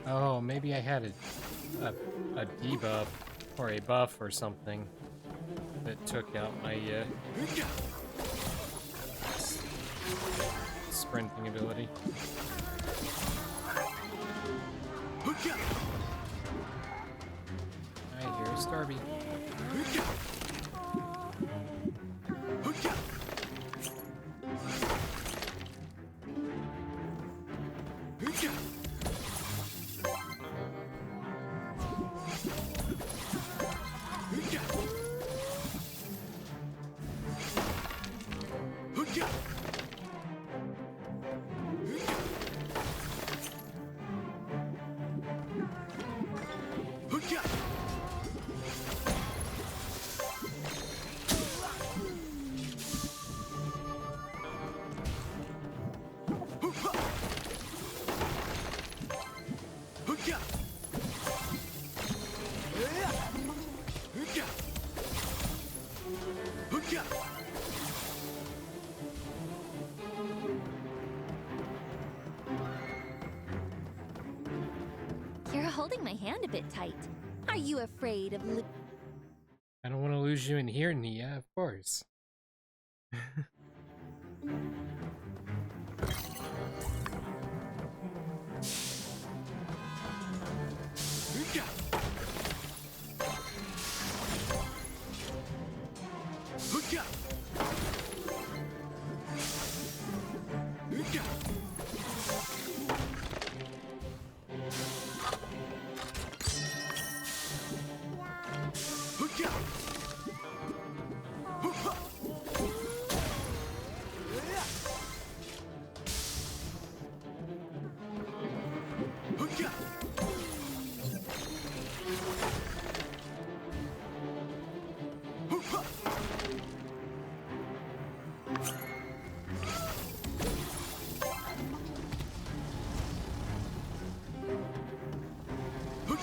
Oh, maybe I had a debuff or a buff or something that took out my sprinting ability. I hear a Starby. You're holding my hand a bit tight. Are you afraid of I don't want to lose you in here, Nia, of course.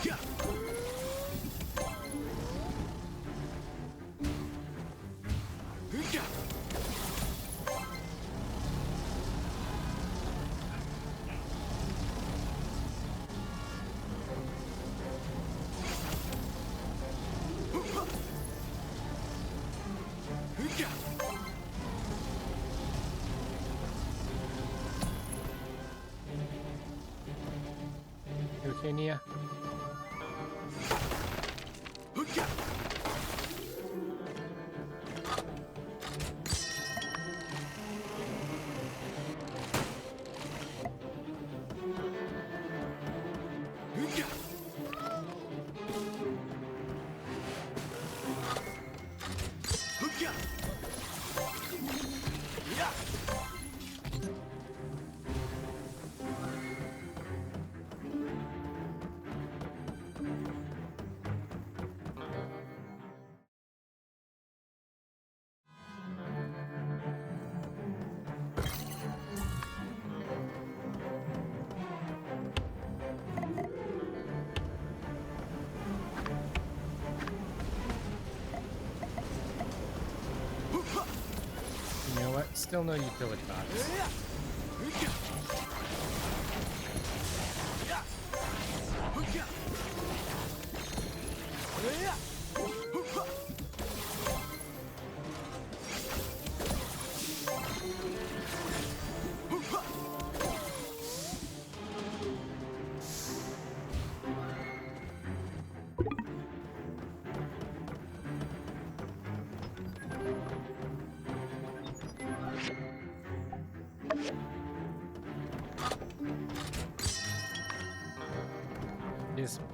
You okay, Nia? You know what? Still no utility box. This way.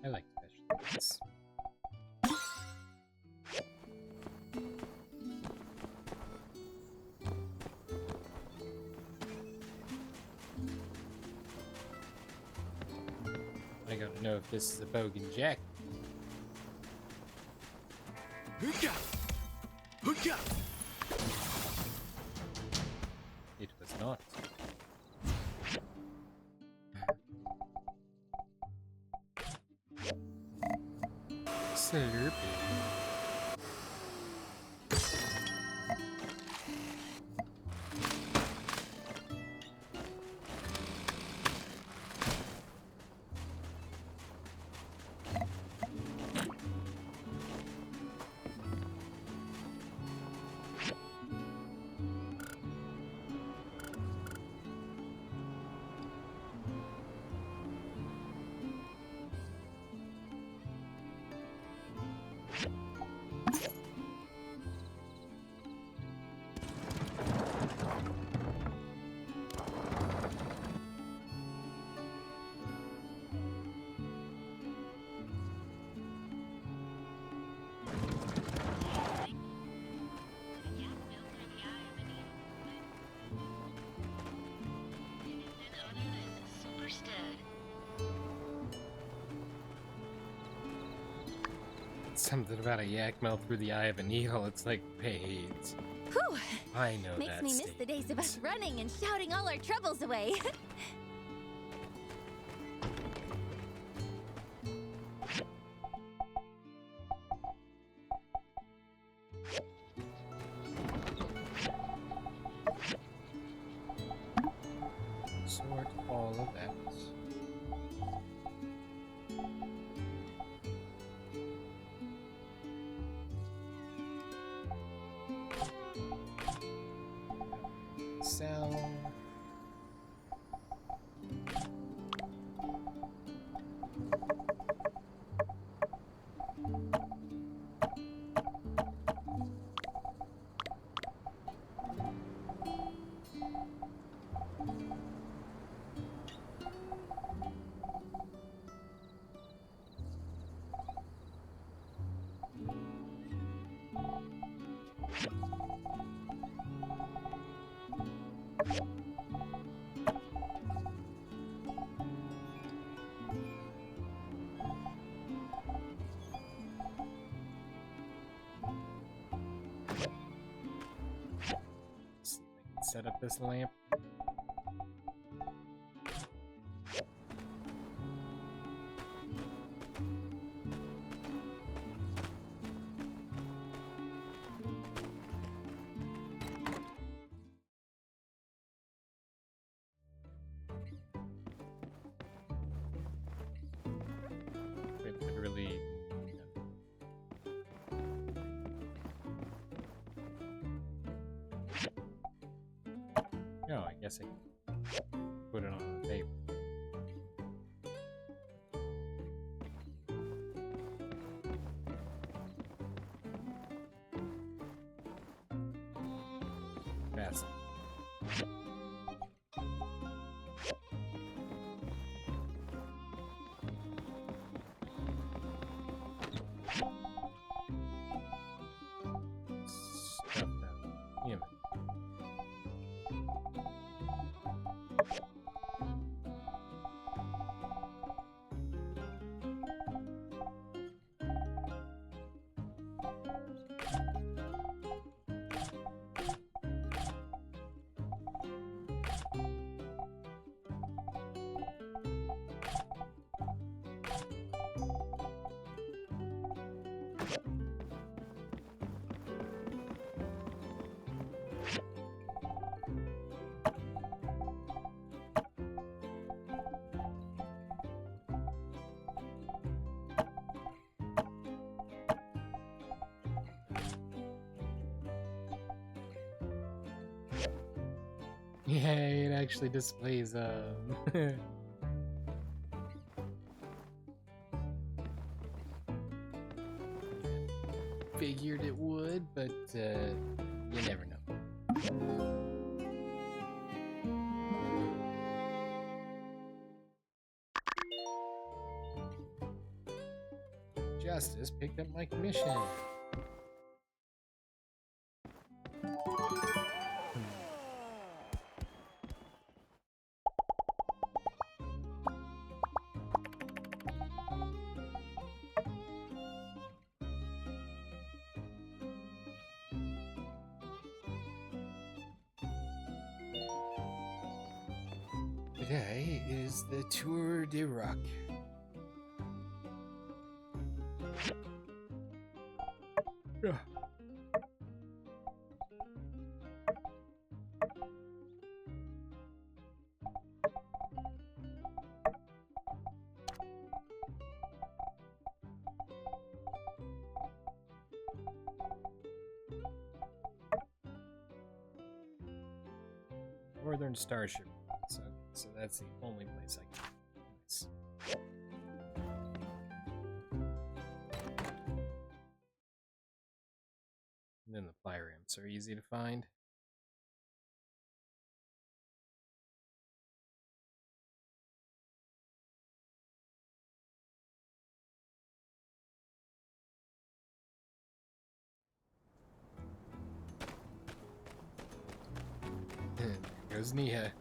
I like vegetables. I don't know if this is a bogan jack. It was not. Slurpee. Something about a yak melt through the eye of a needle. It's like, wait. Whew! I know Makes that me miss the days of us statement. running and shouting all our troubles away. set up this lamp? It literally. No, I guess I can put it on the table. Fast. Stuff that human. Yeah, it actually displays figured it would, but you never know. Justice picked up my commission. Today is the Tour de Rock. Northern Starship. So that's the only place I can. Nice. And then the fire ramps are easy to find. There goes Nia.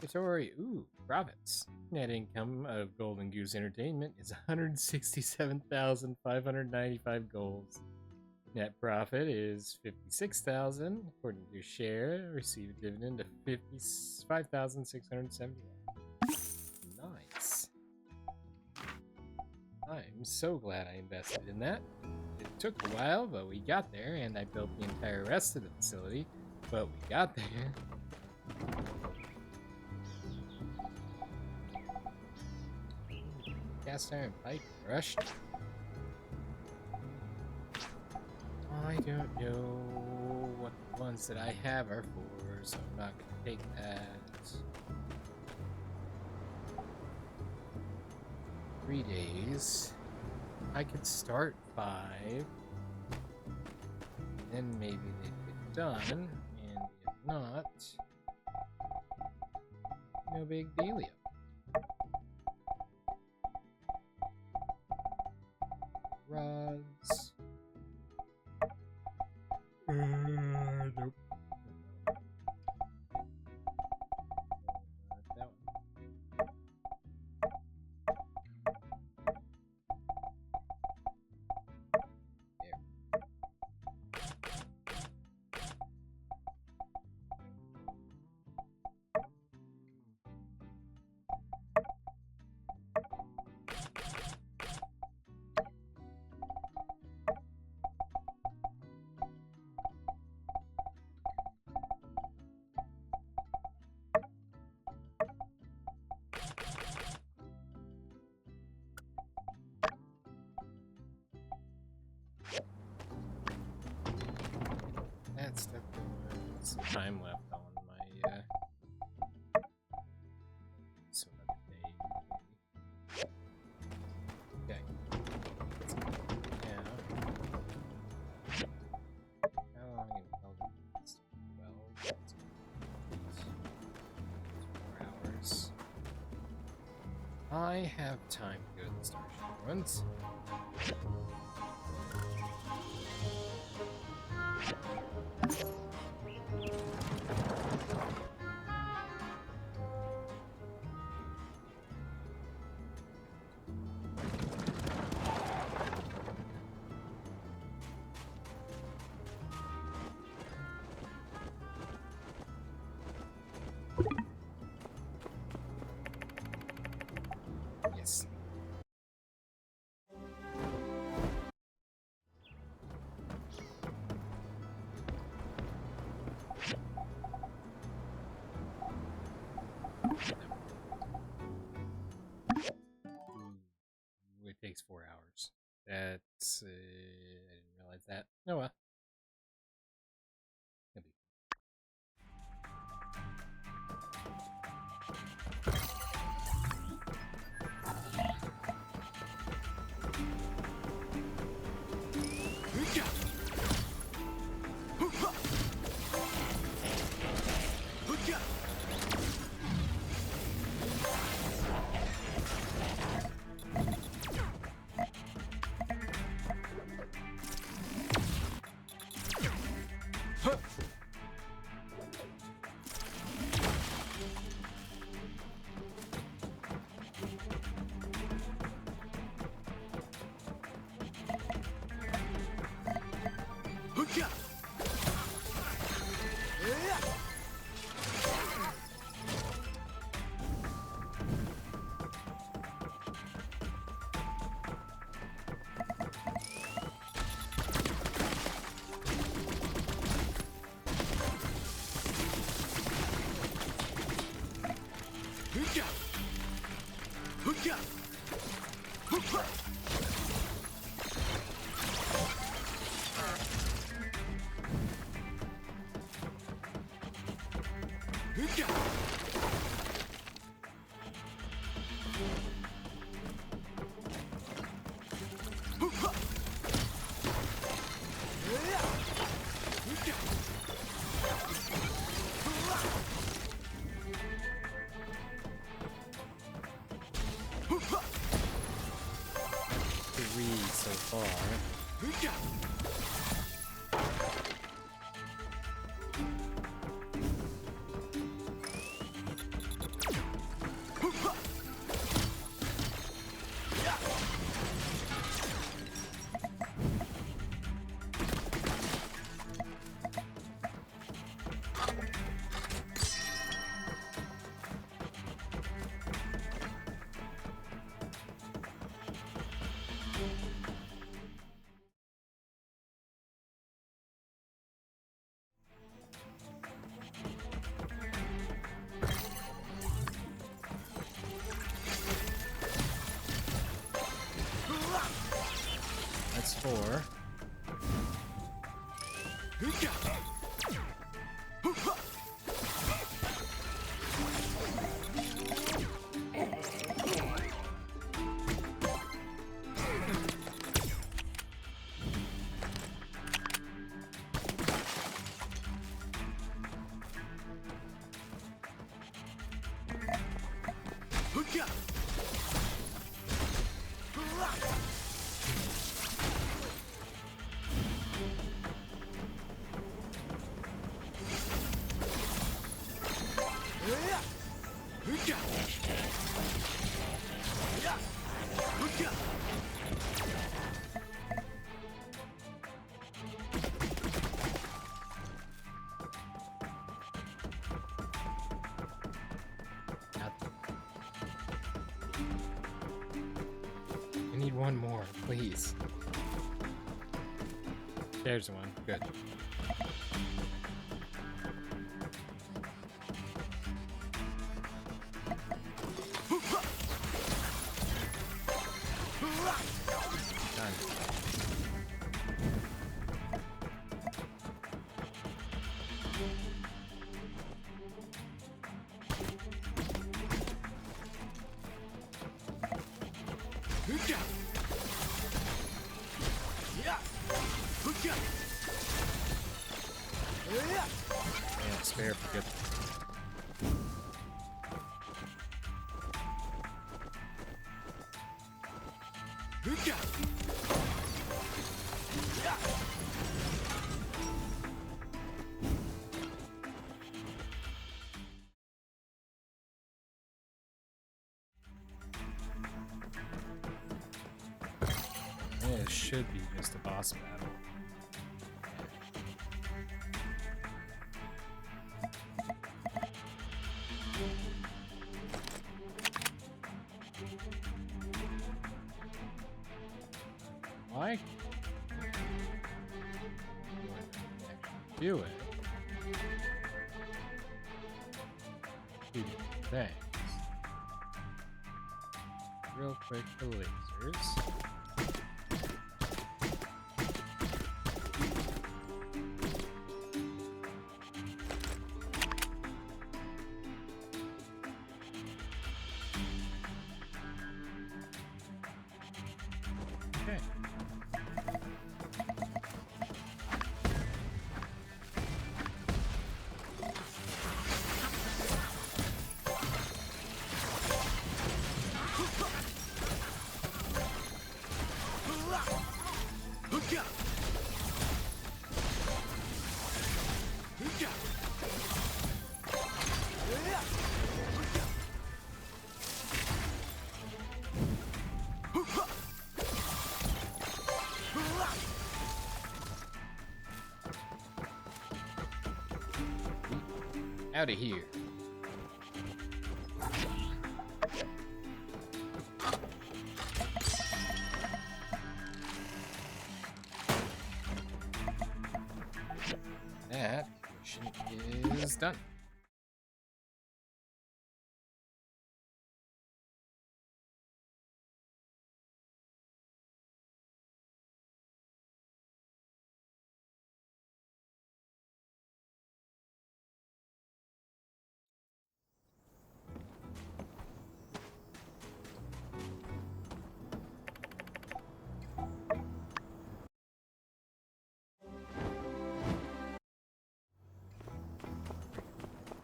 Sorry. Ooh, profits. Net income of Golden Goose Entertainment is 167,595 golds. Net profit is 56,000. According to share, receive a dividend of 55,671. Nice. I'm so glad I invested in that. It took a while, but we got there, and I built the entire rest of the facility, but we got there. Cast iron pipe rushed. I don't know what the ones that I have are for, so I'm not gonna take that. 3 days. I could start 5. Then maybe they'd get done, and if not, no big dealio. There's definitely some time left on my so another day. Okay. Yeah. How long until this? 12. 4 hours. I have time to go to the Starship runs. Yes. It takes 4 hours. That's I didn't realize that. Oh well. It'll be so far. That's 4. I need one more, please. There's one. Good. Done. Yeah, spare for good. It should be just a boss battle. Why? Do it. Do things. Real quick, the lasers. Okay. Out of here. That mission is done.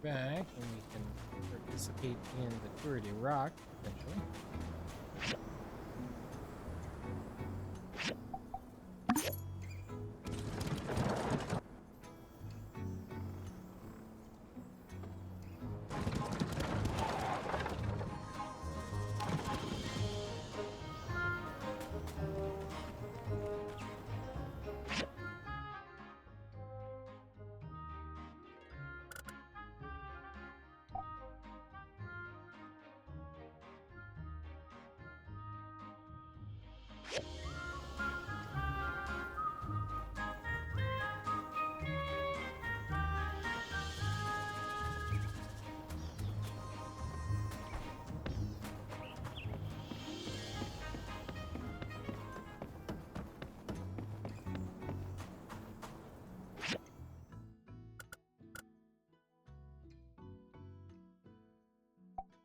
Back and we can participate in the Tour de Rock eventually.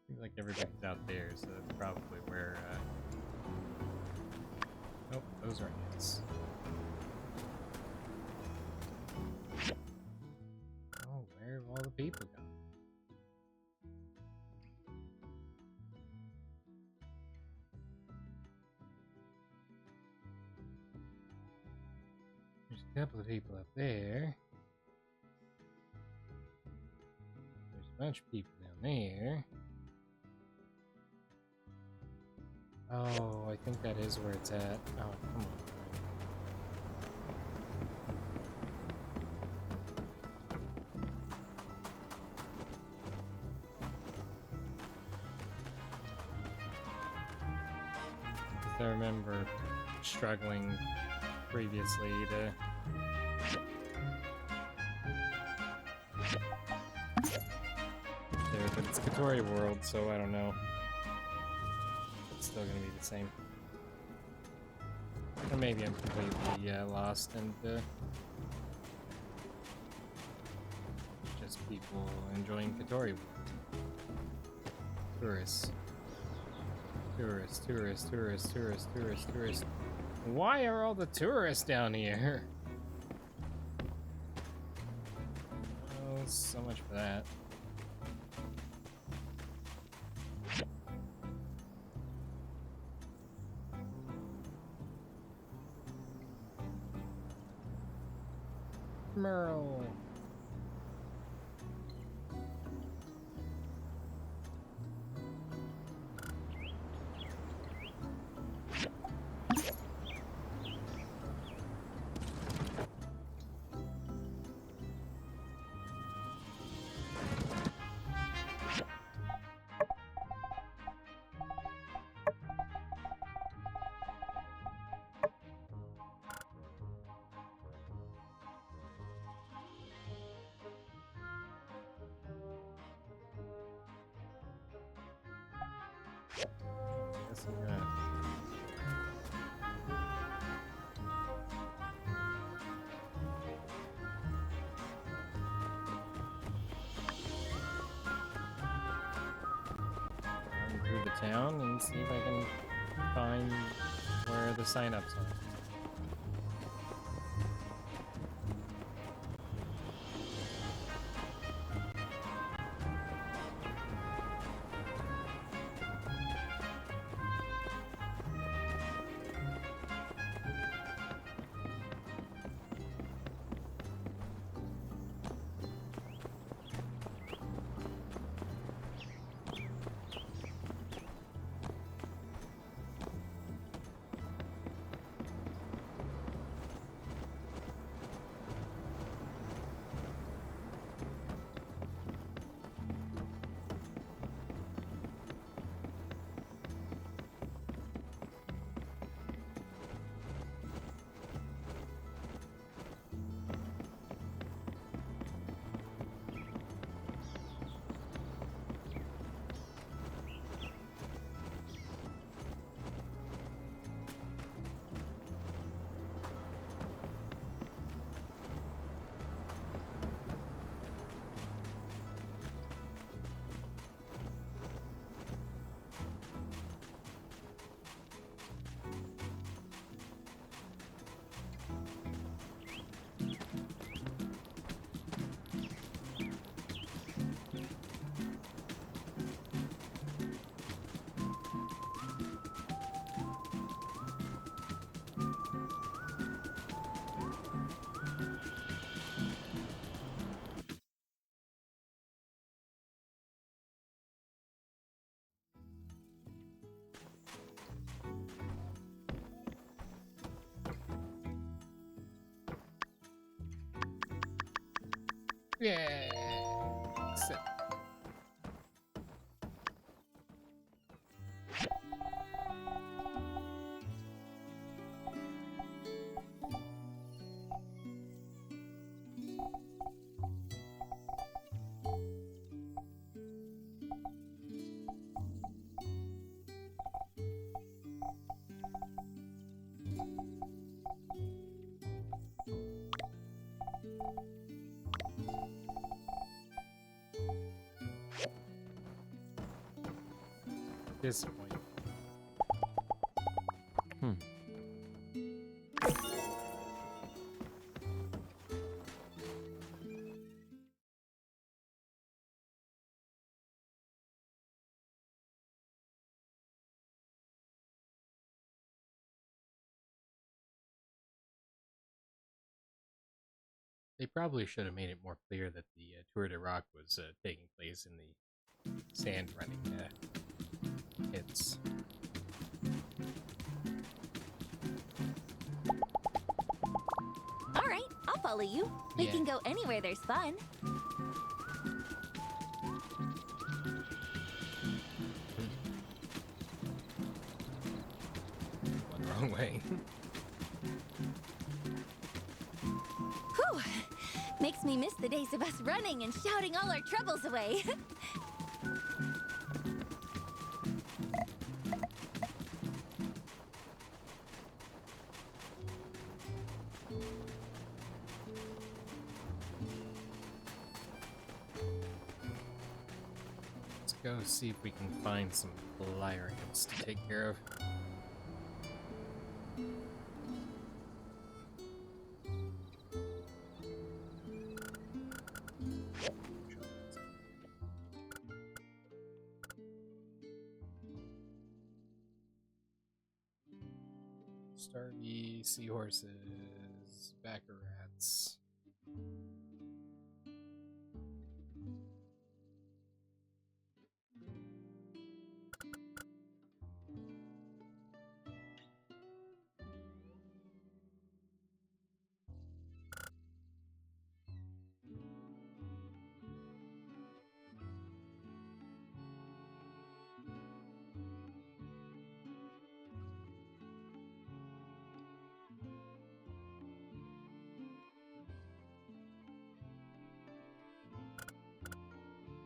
Seems like everybody's out there, so that's probably where, Nope, those aren't hits. Oh, where have all the people gone? There's a couple of people up there. There's a bunch of people down there. Oh, I think that is where it's at. Oh, come on. I remember struggling previously to... There, but it's Katori World, so I don't know. Still gonna be the same. Or maybe I'm completely lost and just people enjoying Katori. Tourists. Tourists, tourists, tourists, tourists, tourists, tourists. Why are all the tourists down here? Oh, so much for that. Merle. Guess I'm gonna... run through the town and see if I can find where the sign-ups are. Yeah. Disappointing. They probably should have made it more clear that the Tour de Rock was taking place in the sand running pits. All right, I'll follow you. We Yeah. can go anywhere there's fun. Went the wrong way. Whew! Makes me miss the days of us running and shouting all our troubles away. go see if we can find some flyer ants to take care of. Starvey, seahorses, backer rats.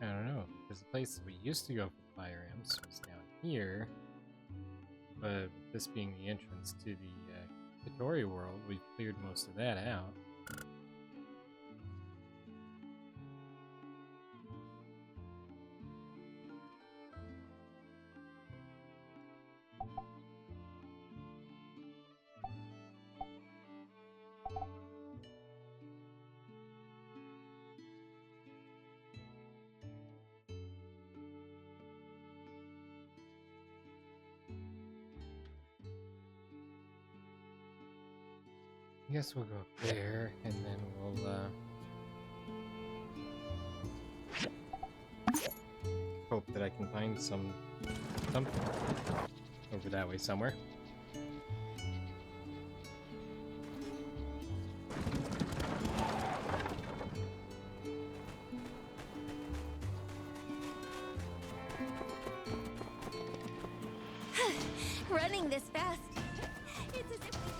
I don't know, because the place that we used to go for fire imps was down here, but with this being the entrance to the Katori world, we've cleared most of that out. I guess we'll go up there, and then we'll hope that I can find something over that way somewhere. Running this fast. It's as if we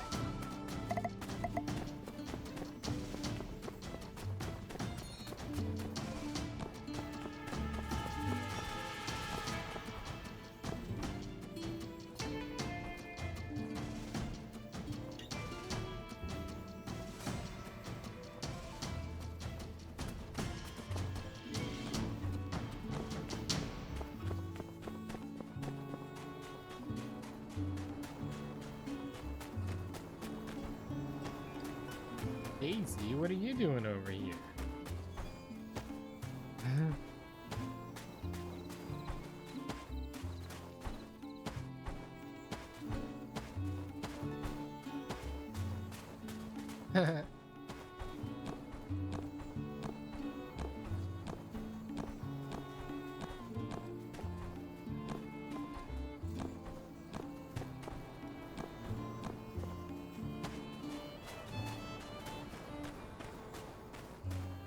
Daisy, what are you doing over here?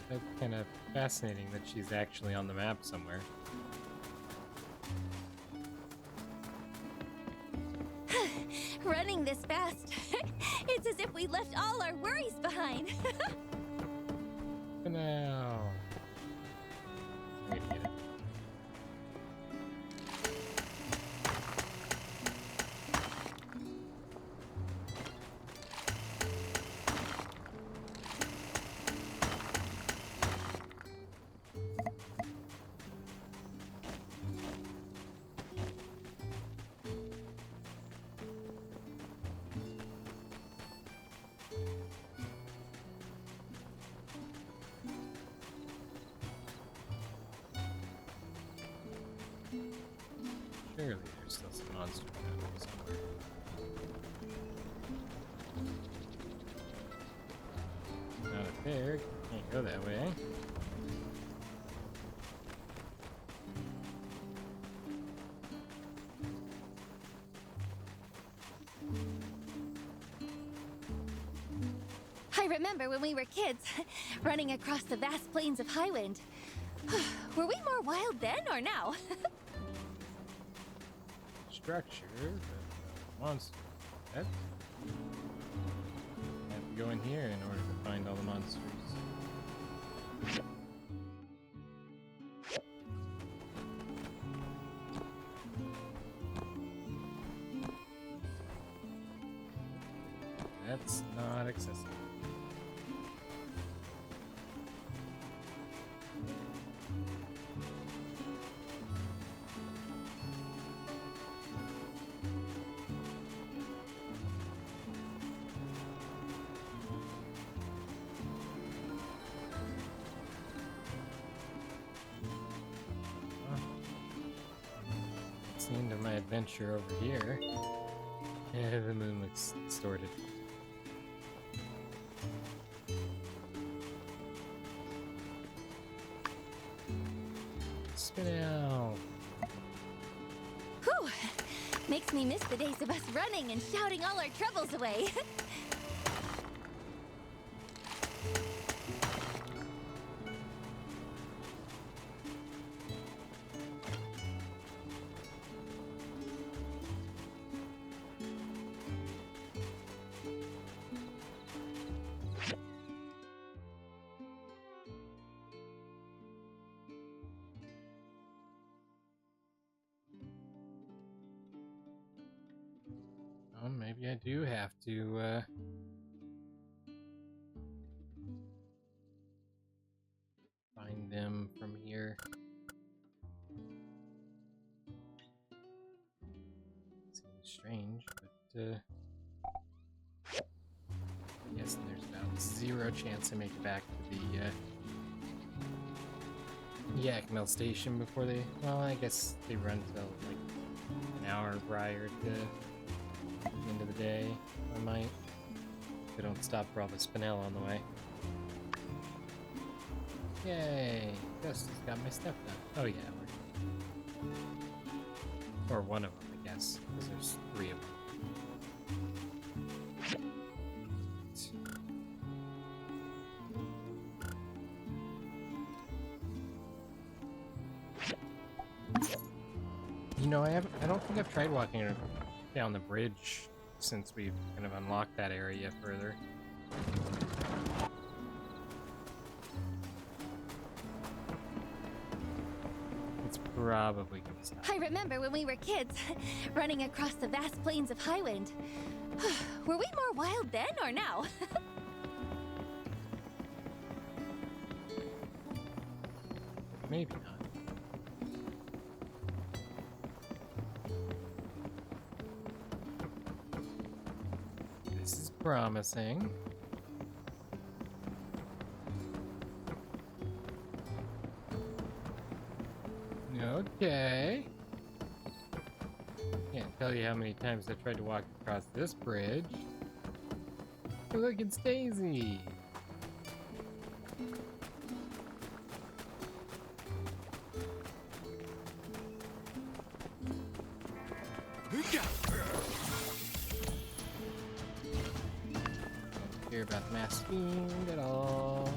That's kind of fascinating that she's actually on the map somewhere. running this fast. It's as if we left all our worries behind. No. I'm gonna get it. Surely there's still some monster around here somewhere. Not up there. Can't go that way. I remember when we were kids, running across the vast plains of Highwind. Were we more wild then or now? Structure, but monster. That have to go in here in order to find all the monsters. That's not accessible. That's the end of my adventure over here. The moon looks distorted. Spin out. Whew! Makes me miss the days of us running and shouting all our troubles away. Oh, maybe I do have to, find them from here. Seems strange, but, I guess there's about 0 chance I make it back to the, Yakmel station before they... Well, I guess they run till, like, an hour prior to the end of the day. I might. If they don't stop for all the spinel on the way. Yay! Justice got my stuff done. Oh yeah, or one of them, I guess, because there's 3 of them. You know, I don't think I've tried walking down the bridge since we've kind of unlocked that area further. It's probably gonna stop. I remember when we were kids, running across the vast plains of Highwind. Were we more wild then or now? Maybe not. This is promising. Okay. Can't tell you how many times I tried to walk across this bridge. Oh, look, it's Daisy. Don't care about the masked fiend at all.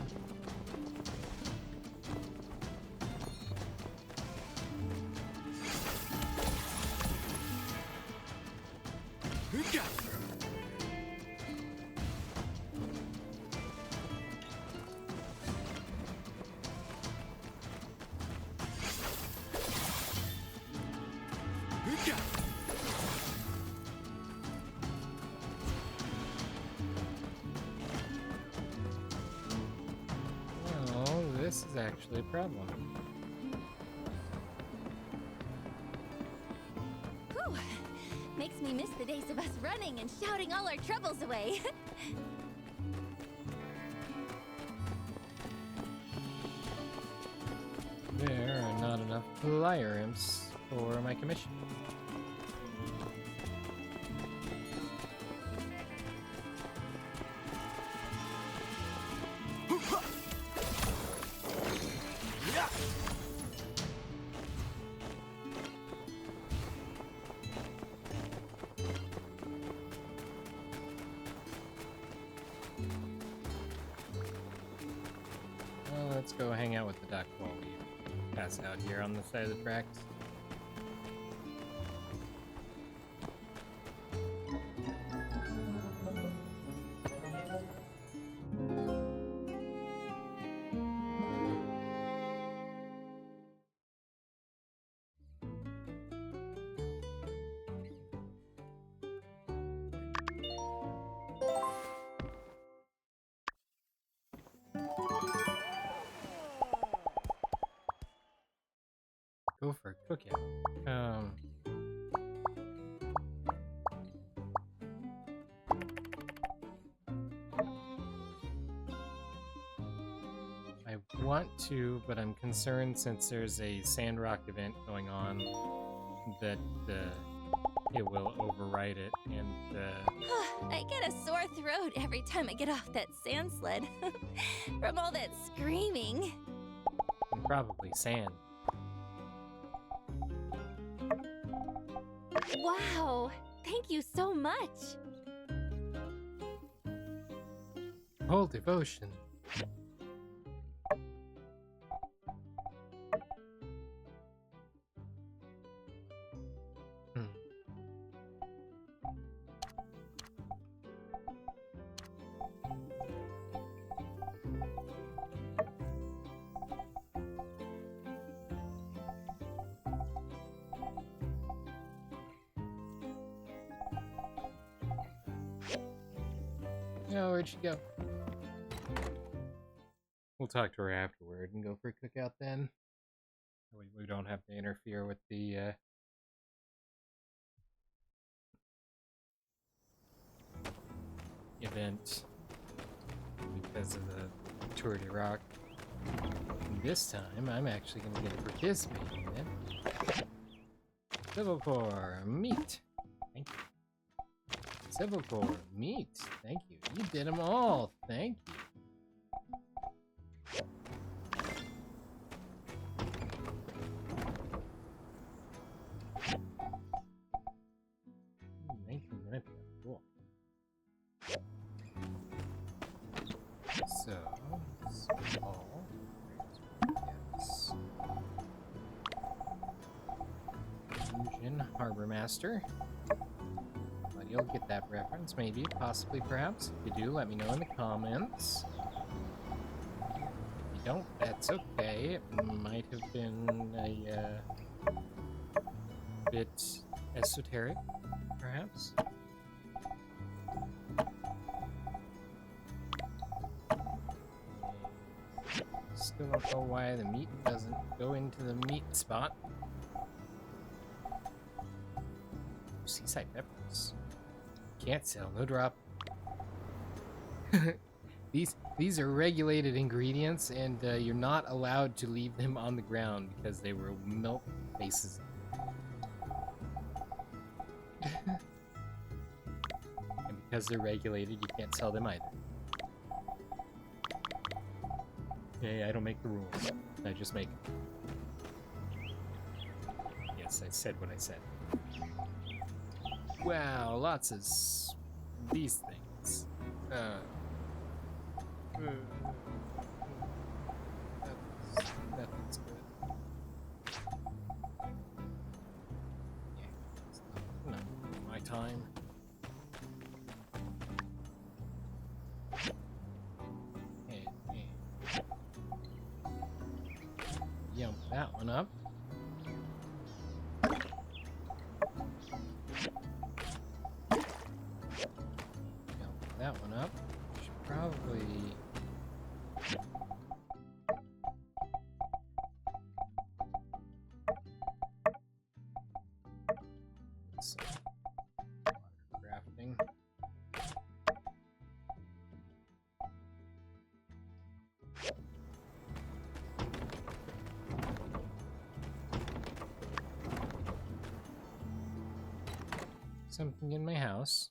Oh, this is actually a problem. Whew! Makes me miss the days of us running and shouting all our troubles away. There are not enough flyer imps for my commission. Well, let's go hang out with the duck while we pass out here on the side of the tracks. Go for a cookout. I want to, but I'm concerned since there's a Sandrock event going on that it will overwrite it, and I get a sore throat every time I get off that sand sled from all that screaming. probably sand. Wow, thank you so much. Whole devotion. Hmm. Oh, where'd she go? We'll talk to her afterward and go for a cookout then. We don't have to interfere with the event because of the Tour de Rock. And this time, I'm actually going to get to participate in it. Civil Corps, meat. Thank you. Civil Corps, meat. Thank you. You did them all. Thank you. Cool. So, small. Yes. Engine Harbor Master. But you'll get that reference, maybe, possibly, perhaps. If you do, let me know in the comments. If you don't, that's okay. It might have been a bit esoteric, perhaps. Still don't know why the meat doesn't go into the meat spot. Seaside peppers. Can't sell, no drop. These are regulated ingredients, and you're not allowed to leave them on the ground because they will melt faces. And because they're regulated, you can't sell them either. Yeah, I don't make the rules. I just make them. Yes, I said what I said. Wow, lots of these things. Nothing's good. Yeah, it's not my time. Yump that one up. Yump that one up. Should probably... some water crafting. Something in my house.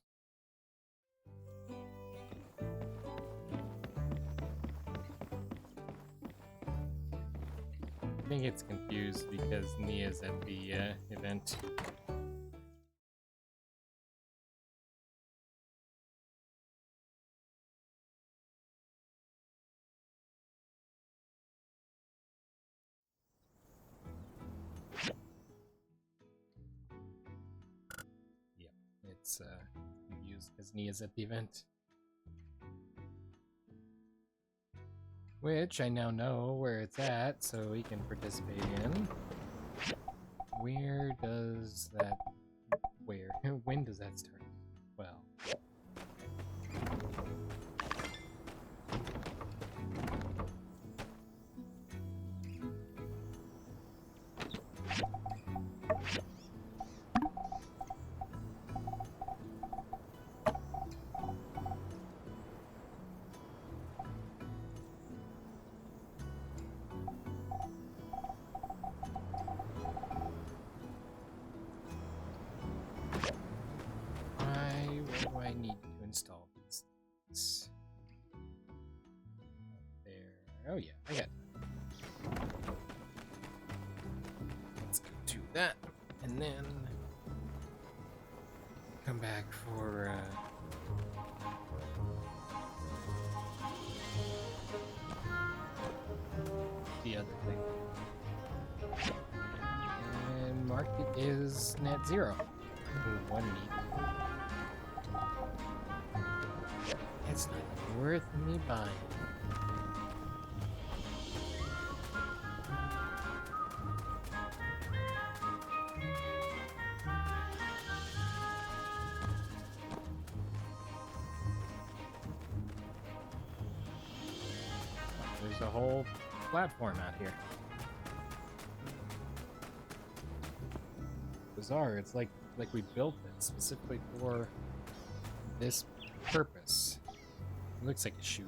I think it's confused because Nia's at the event. It's confused because Nia's at the event. Which I now know where it's at, so we can participate in. Where does that... Where? When does that start? Well... install these things. There. Oh yeah, I got it. Let's go do that, and then come back for the other thing. And market is net zero. Ooh, 1 meat. It's not worth me buying. There's a whole platform out here. Bizarre. It's like we built it specifically for this purpose. It looks like a shoe.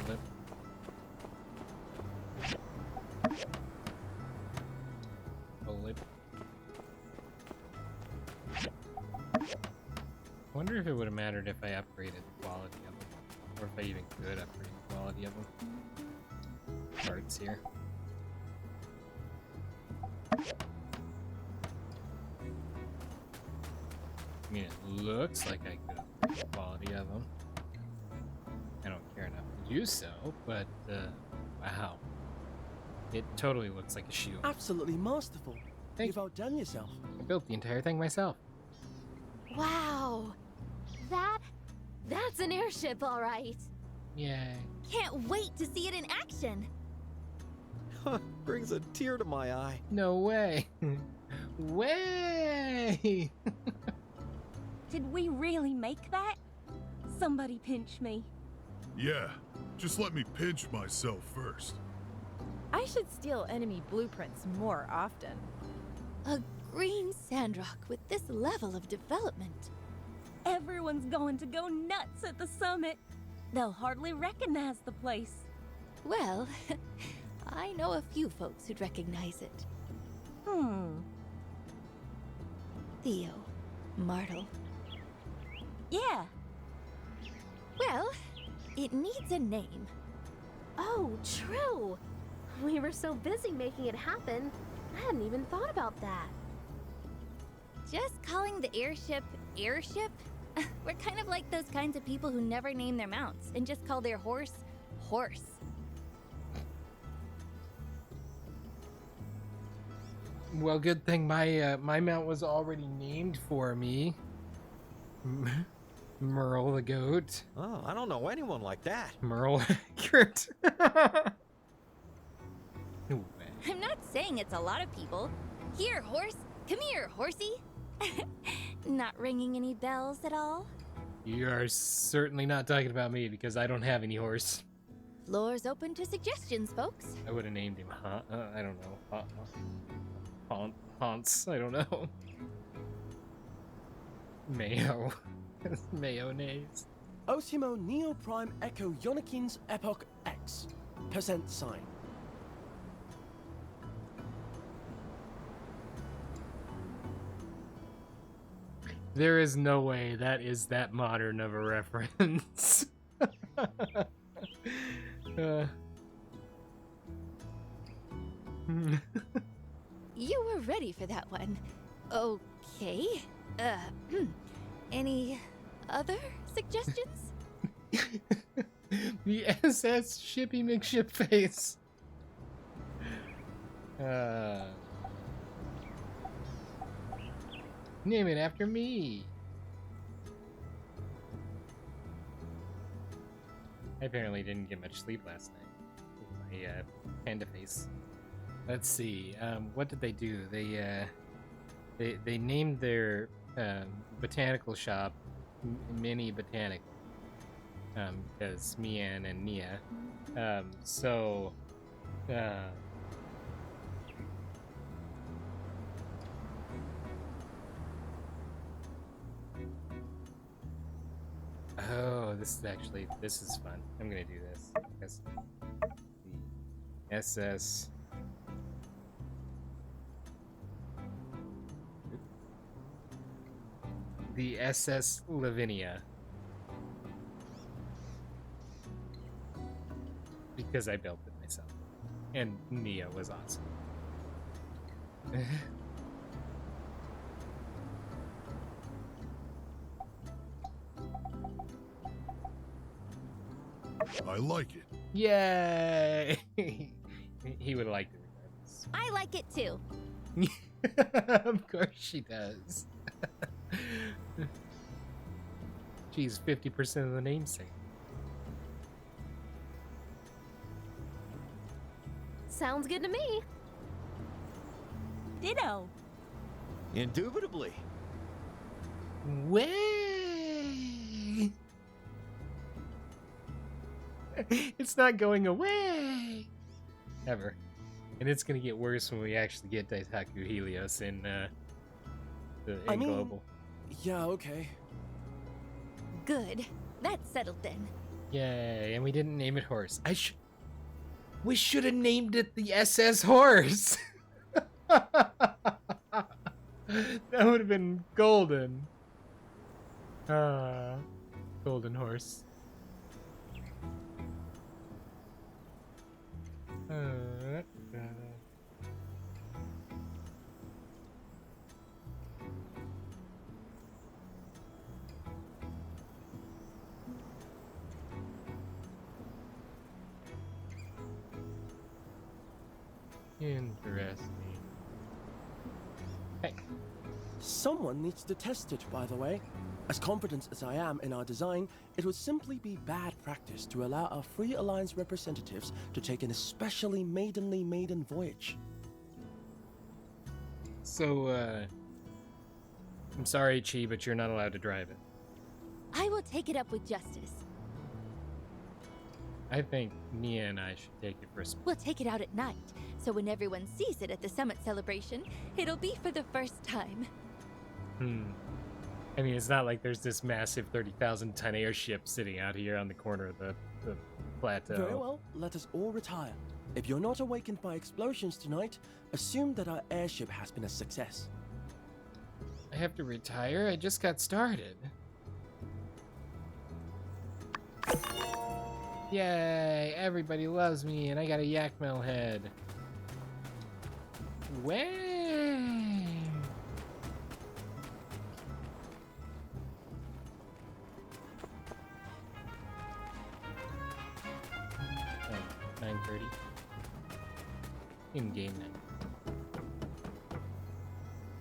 Lip. A lip. I wonder if it would have mattered if I upgraded the quality of them, or if I even could upgrade the quality of them. Parts here. I mean, it looks like I could upgrade the quality of them. I don't care enough to do so, but, wow. It totally looks like a shield. Absolutely masterful. Thank You've outdone yourself. I built the entire thing myself. Wow. That's an airship, all right. Yay. Can't wait to see it in action. Brings a tear to my eye. No way. Way! Did we really make that? Somebody pinch me. Yeah, just let me pinch myself first. I should steal enemy blueprints more often. A green Sandrock with this level of development. Everyone's going to go nuts at the summit. They'll hardly recognize the place. Well, I know a few folks who'd recognize it. Theo, Martel. Yeah. Well, it needs a name. Oh, true. We were so busy making it happen, I hadn't even thought about that. Just calling the airship airship? We're kind of like those kinds of people who never name their mounts and just call their horse horse. Well, good thing my mount was already named for me. Merle the goat. Oh, I don't know anyone like that. Merle accurate. No way. I'm not saying it's a lot of people. Here, horse. Come here, horsey. Not ringing any bells at all? You are certainly not talking about me because I don't have any horse. Floor's open to suggestions, folks. I would have named him I don't know. Haunts. I don't know. Mayo. Mayonnaise. Osimo Neo Prime Echo Yonikins Epoch X. % sign. There is no way that is that modern of a reference. You were ready for that one. Okay. Any other suggestions? The SS Shippy McShipface. Name it after me. I apparently didn't get much sleep last night with my panda face. Let's see. What did they do? They named their botanical shop Mini Botanical because Mian and Nia. Oh, this is fun. I'm gonna do this. Because the SS. the SS Lavinia. Because I built it myself. And Nia was awesome. I like it. Yay! He would like it regardless. I like it too. Of course she does. She's 50% of the namesake. Sounds good to me. Ditto. Indubitably. Way! It's not going away! Ever. And it's gonna get worse when we actually get Daitaku Helios in, Global. Yeah, okay. Good. That's settled then. Yay, and we didn't name it Horse. We should have named it the SS Horse! That would have been golden. Golden Horse. Interesting. Hey. Someone needs to test it, by the way. As confident as I am in our design, it would simply be bad practice to allow our Free Alliance representatives to take an especially maidenly maiden voyage. So, I'm sorry, Chi, but you're not allowed to drive it. I will take it up with Justice. I think Nia and I should take it for a spin. We'll take it out at night, so when everyone sees it at the summit celebration, it'll be for the first time. I mean, it's not like there's this massive 30,000-ton airship sitting out here on the corner of the plateau. Very well, let us all retire. If you're not awakened by explosions tonight, assume that our airship has been a success. I have to retire? I just got started. Yay! Everybody loves me, and I got a Yakmel head. Way! Oh, 9:30. In game night.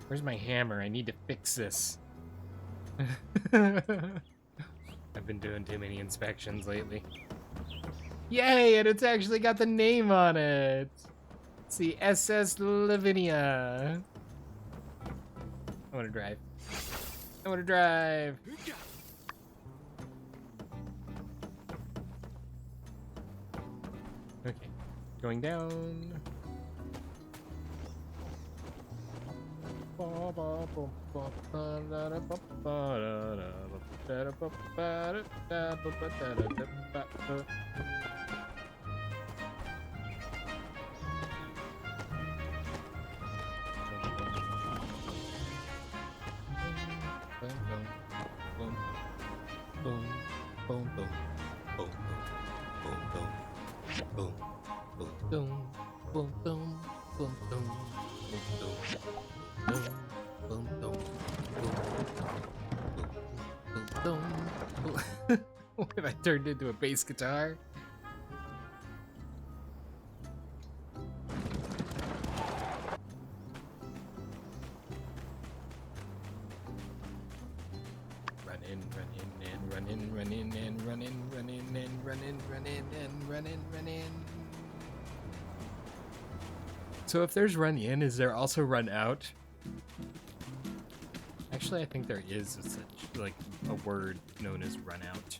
Where's my hammer? I need to fix this. I've been doing too many inspections lately. Yay, and it's actually got the name on it. It's the SS Lavinia. I want to drive. I want to drive. Okay, going down. What have I turned into, a bass guitar? Run in, run in, and run in, run in, and run in, run in, and run in, run in, and run in, run in. So if there's run in, is there also run out? Actually, I think there is such, like, a word known as run out.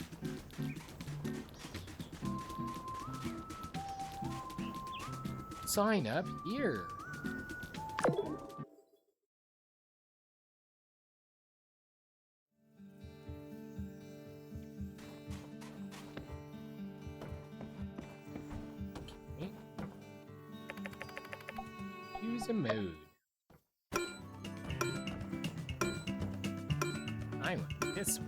Sign up here. Okay. Use a mode. This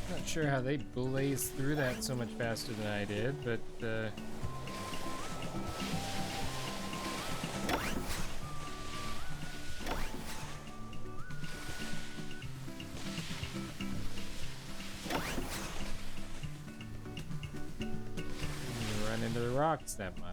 Not sure how they blazed through that so much faster than I did, but you run into the rocks that much.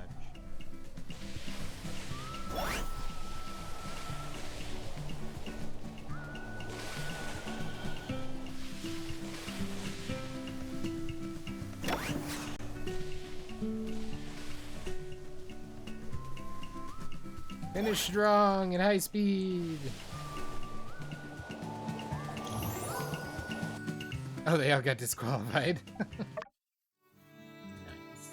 Finish strong at high speed. Oh, they all got disqualified. Nice.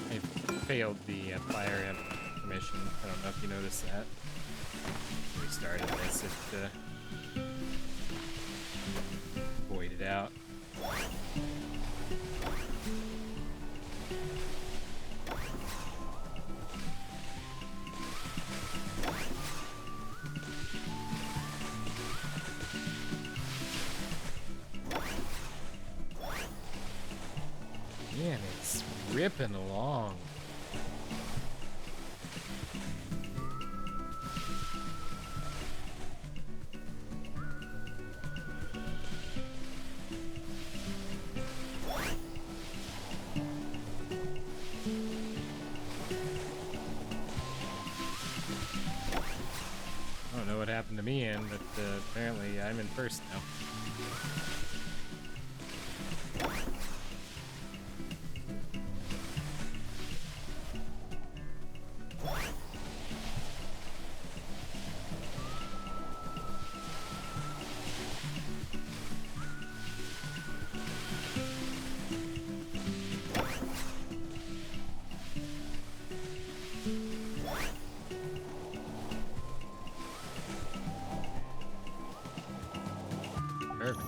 I failed the fire amp mission. I don't know if you noticed that. Restarted this, it voided out. Man, it's ripping along. I don't know what happened to me in, but apparently I'm in first now. Perfect.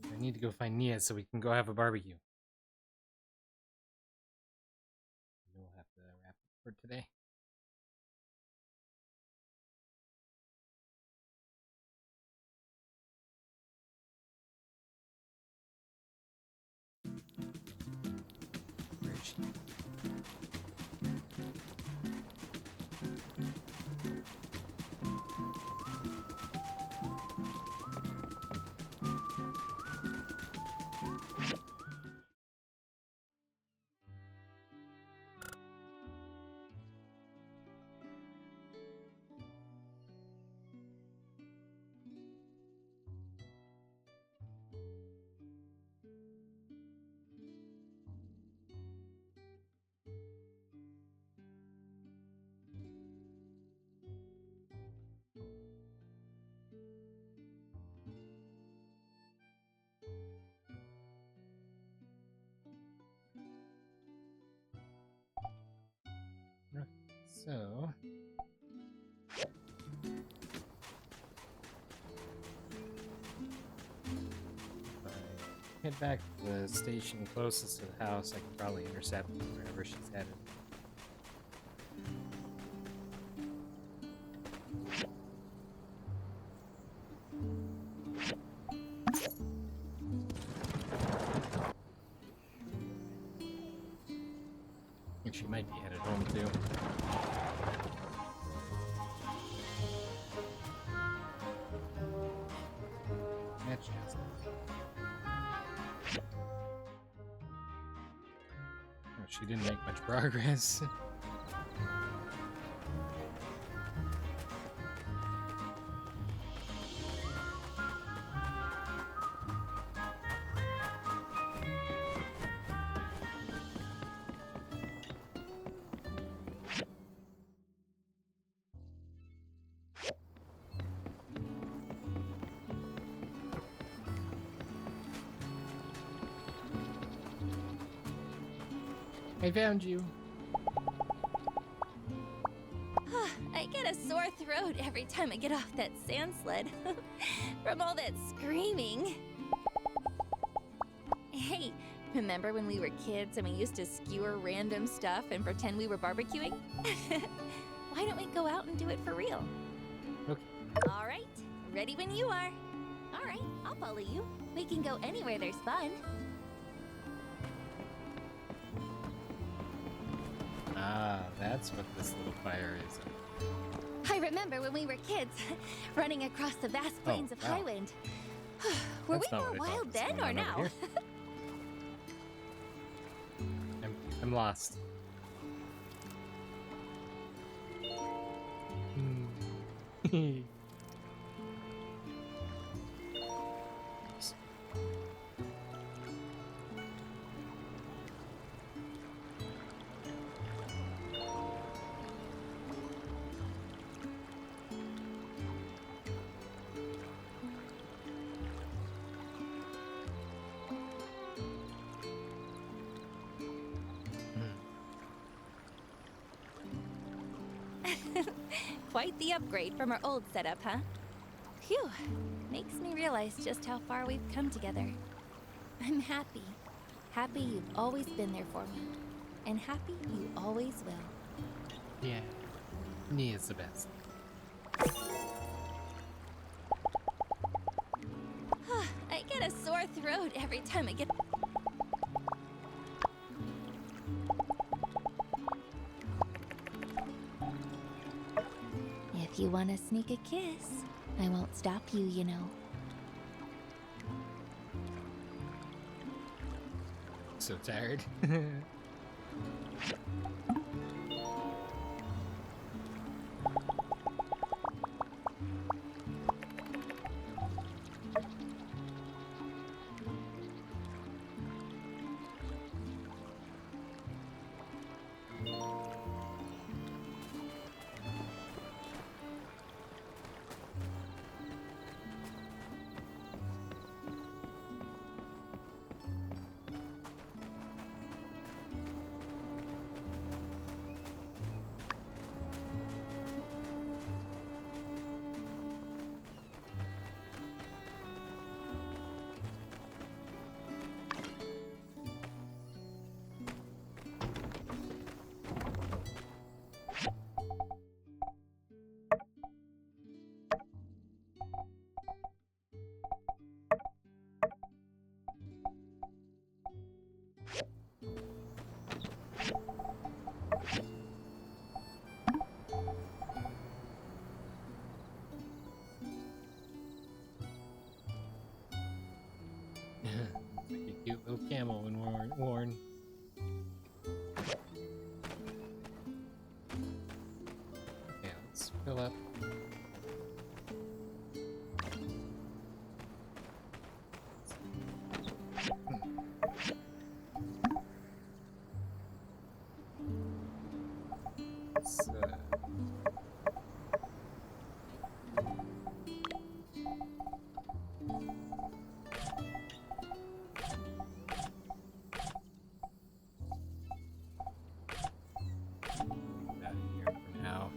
I need to go find Nia so we can go have a barbecue. We'll have to wrap it for today. Where is she? So, if I head back to the station closest to the house, I can probably intercept wherever she's headed. She might be headed home too. That chest. Oh, she didn't make much progress. I found you. I get a sore throat every time I get off that sand sled from all that screaming. Hey, remember when we were kids and we used to skewer random stuff and pretend we were barbecuing? Why don't we go out and do it for real? Okay. All right, ready when you are. All right, I'll follow you. We can go anywhere there's fun. Ah, that's what this little fire is. I remember when we were kids, running across the vast plains of wow. Highwind. Were That's we not more what I thought wild was then going or on now? over I'm lost. Hmm. Quite the upgrade from our old setup, huh? Phew, makes me realize just how far we've come together. I'm happy. Happy you've always been there for me. And happy you always will. Yeah, Nia's the best. I get a sore throat every time I get... If you want to sneak a kiss, I won't stop you, you know. So tired. Like a cute little camel when worn. Okay, let's fill up. Let's, out of here for now.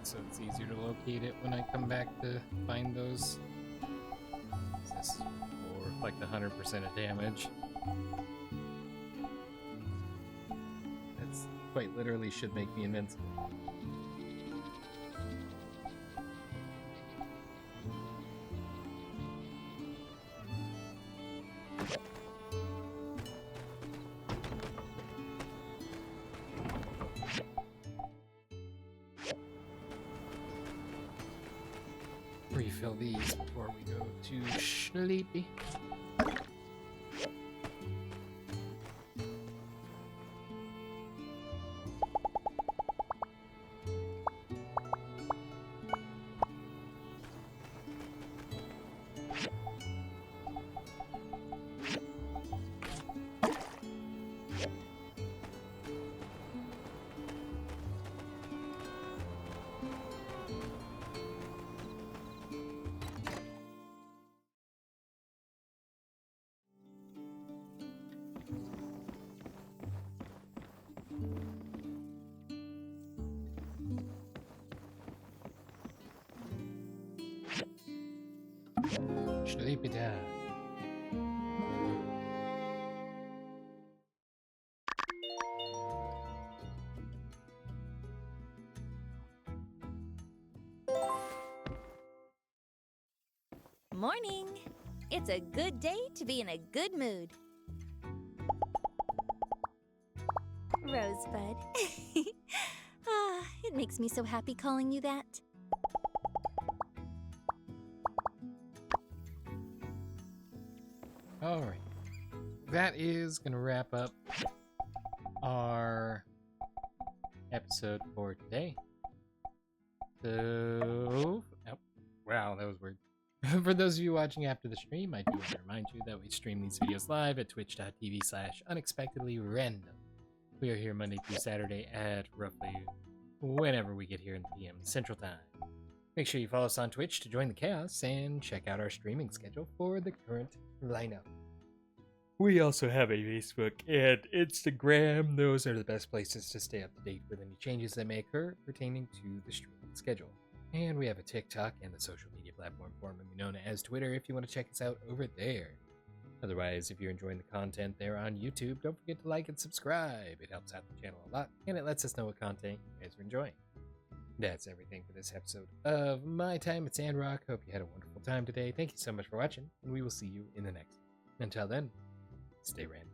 So it's easier to locate it when I come back to find those. This will reflect 100% of damage. quite literally should make me invincible. Refill these before we go to sleepy. Sleepy down. Morning! It's a good day to be in a good mood. Rosebud. It makes me so happy calling you that. Alright. That is going to wrap up our episode for today. So... Oh, wow, that was weird. For those of you watching after the stream, I do want to remind you that we stream these videos live at twitch.tv/unexpectedlyrandom. We are here Monday through Saturday at roughly whenever we get here in the PM Central Time. Make sure you follow us on Twitch to join the chaos and check out our streaming schedule for the current lineup. We also have a Facebook and Instagram. Those are the best places to stay up to date with any changes that may occur pertaining to the streaming schedule. And we have a TikTok and a social media platform formerly known as Twitter if you want to check us out over there. Otherwise, if you're enjoying the content there on YouTube, don't forget to like and subscribe. It helps out the channel a lot, and it lets us know what content you guys are enjoying. That's everything for this episode of My Time at Sandrock. Hope you had a wonderful time today. Thank you so much for watching, and we will see you in the next one. Until then, stay random.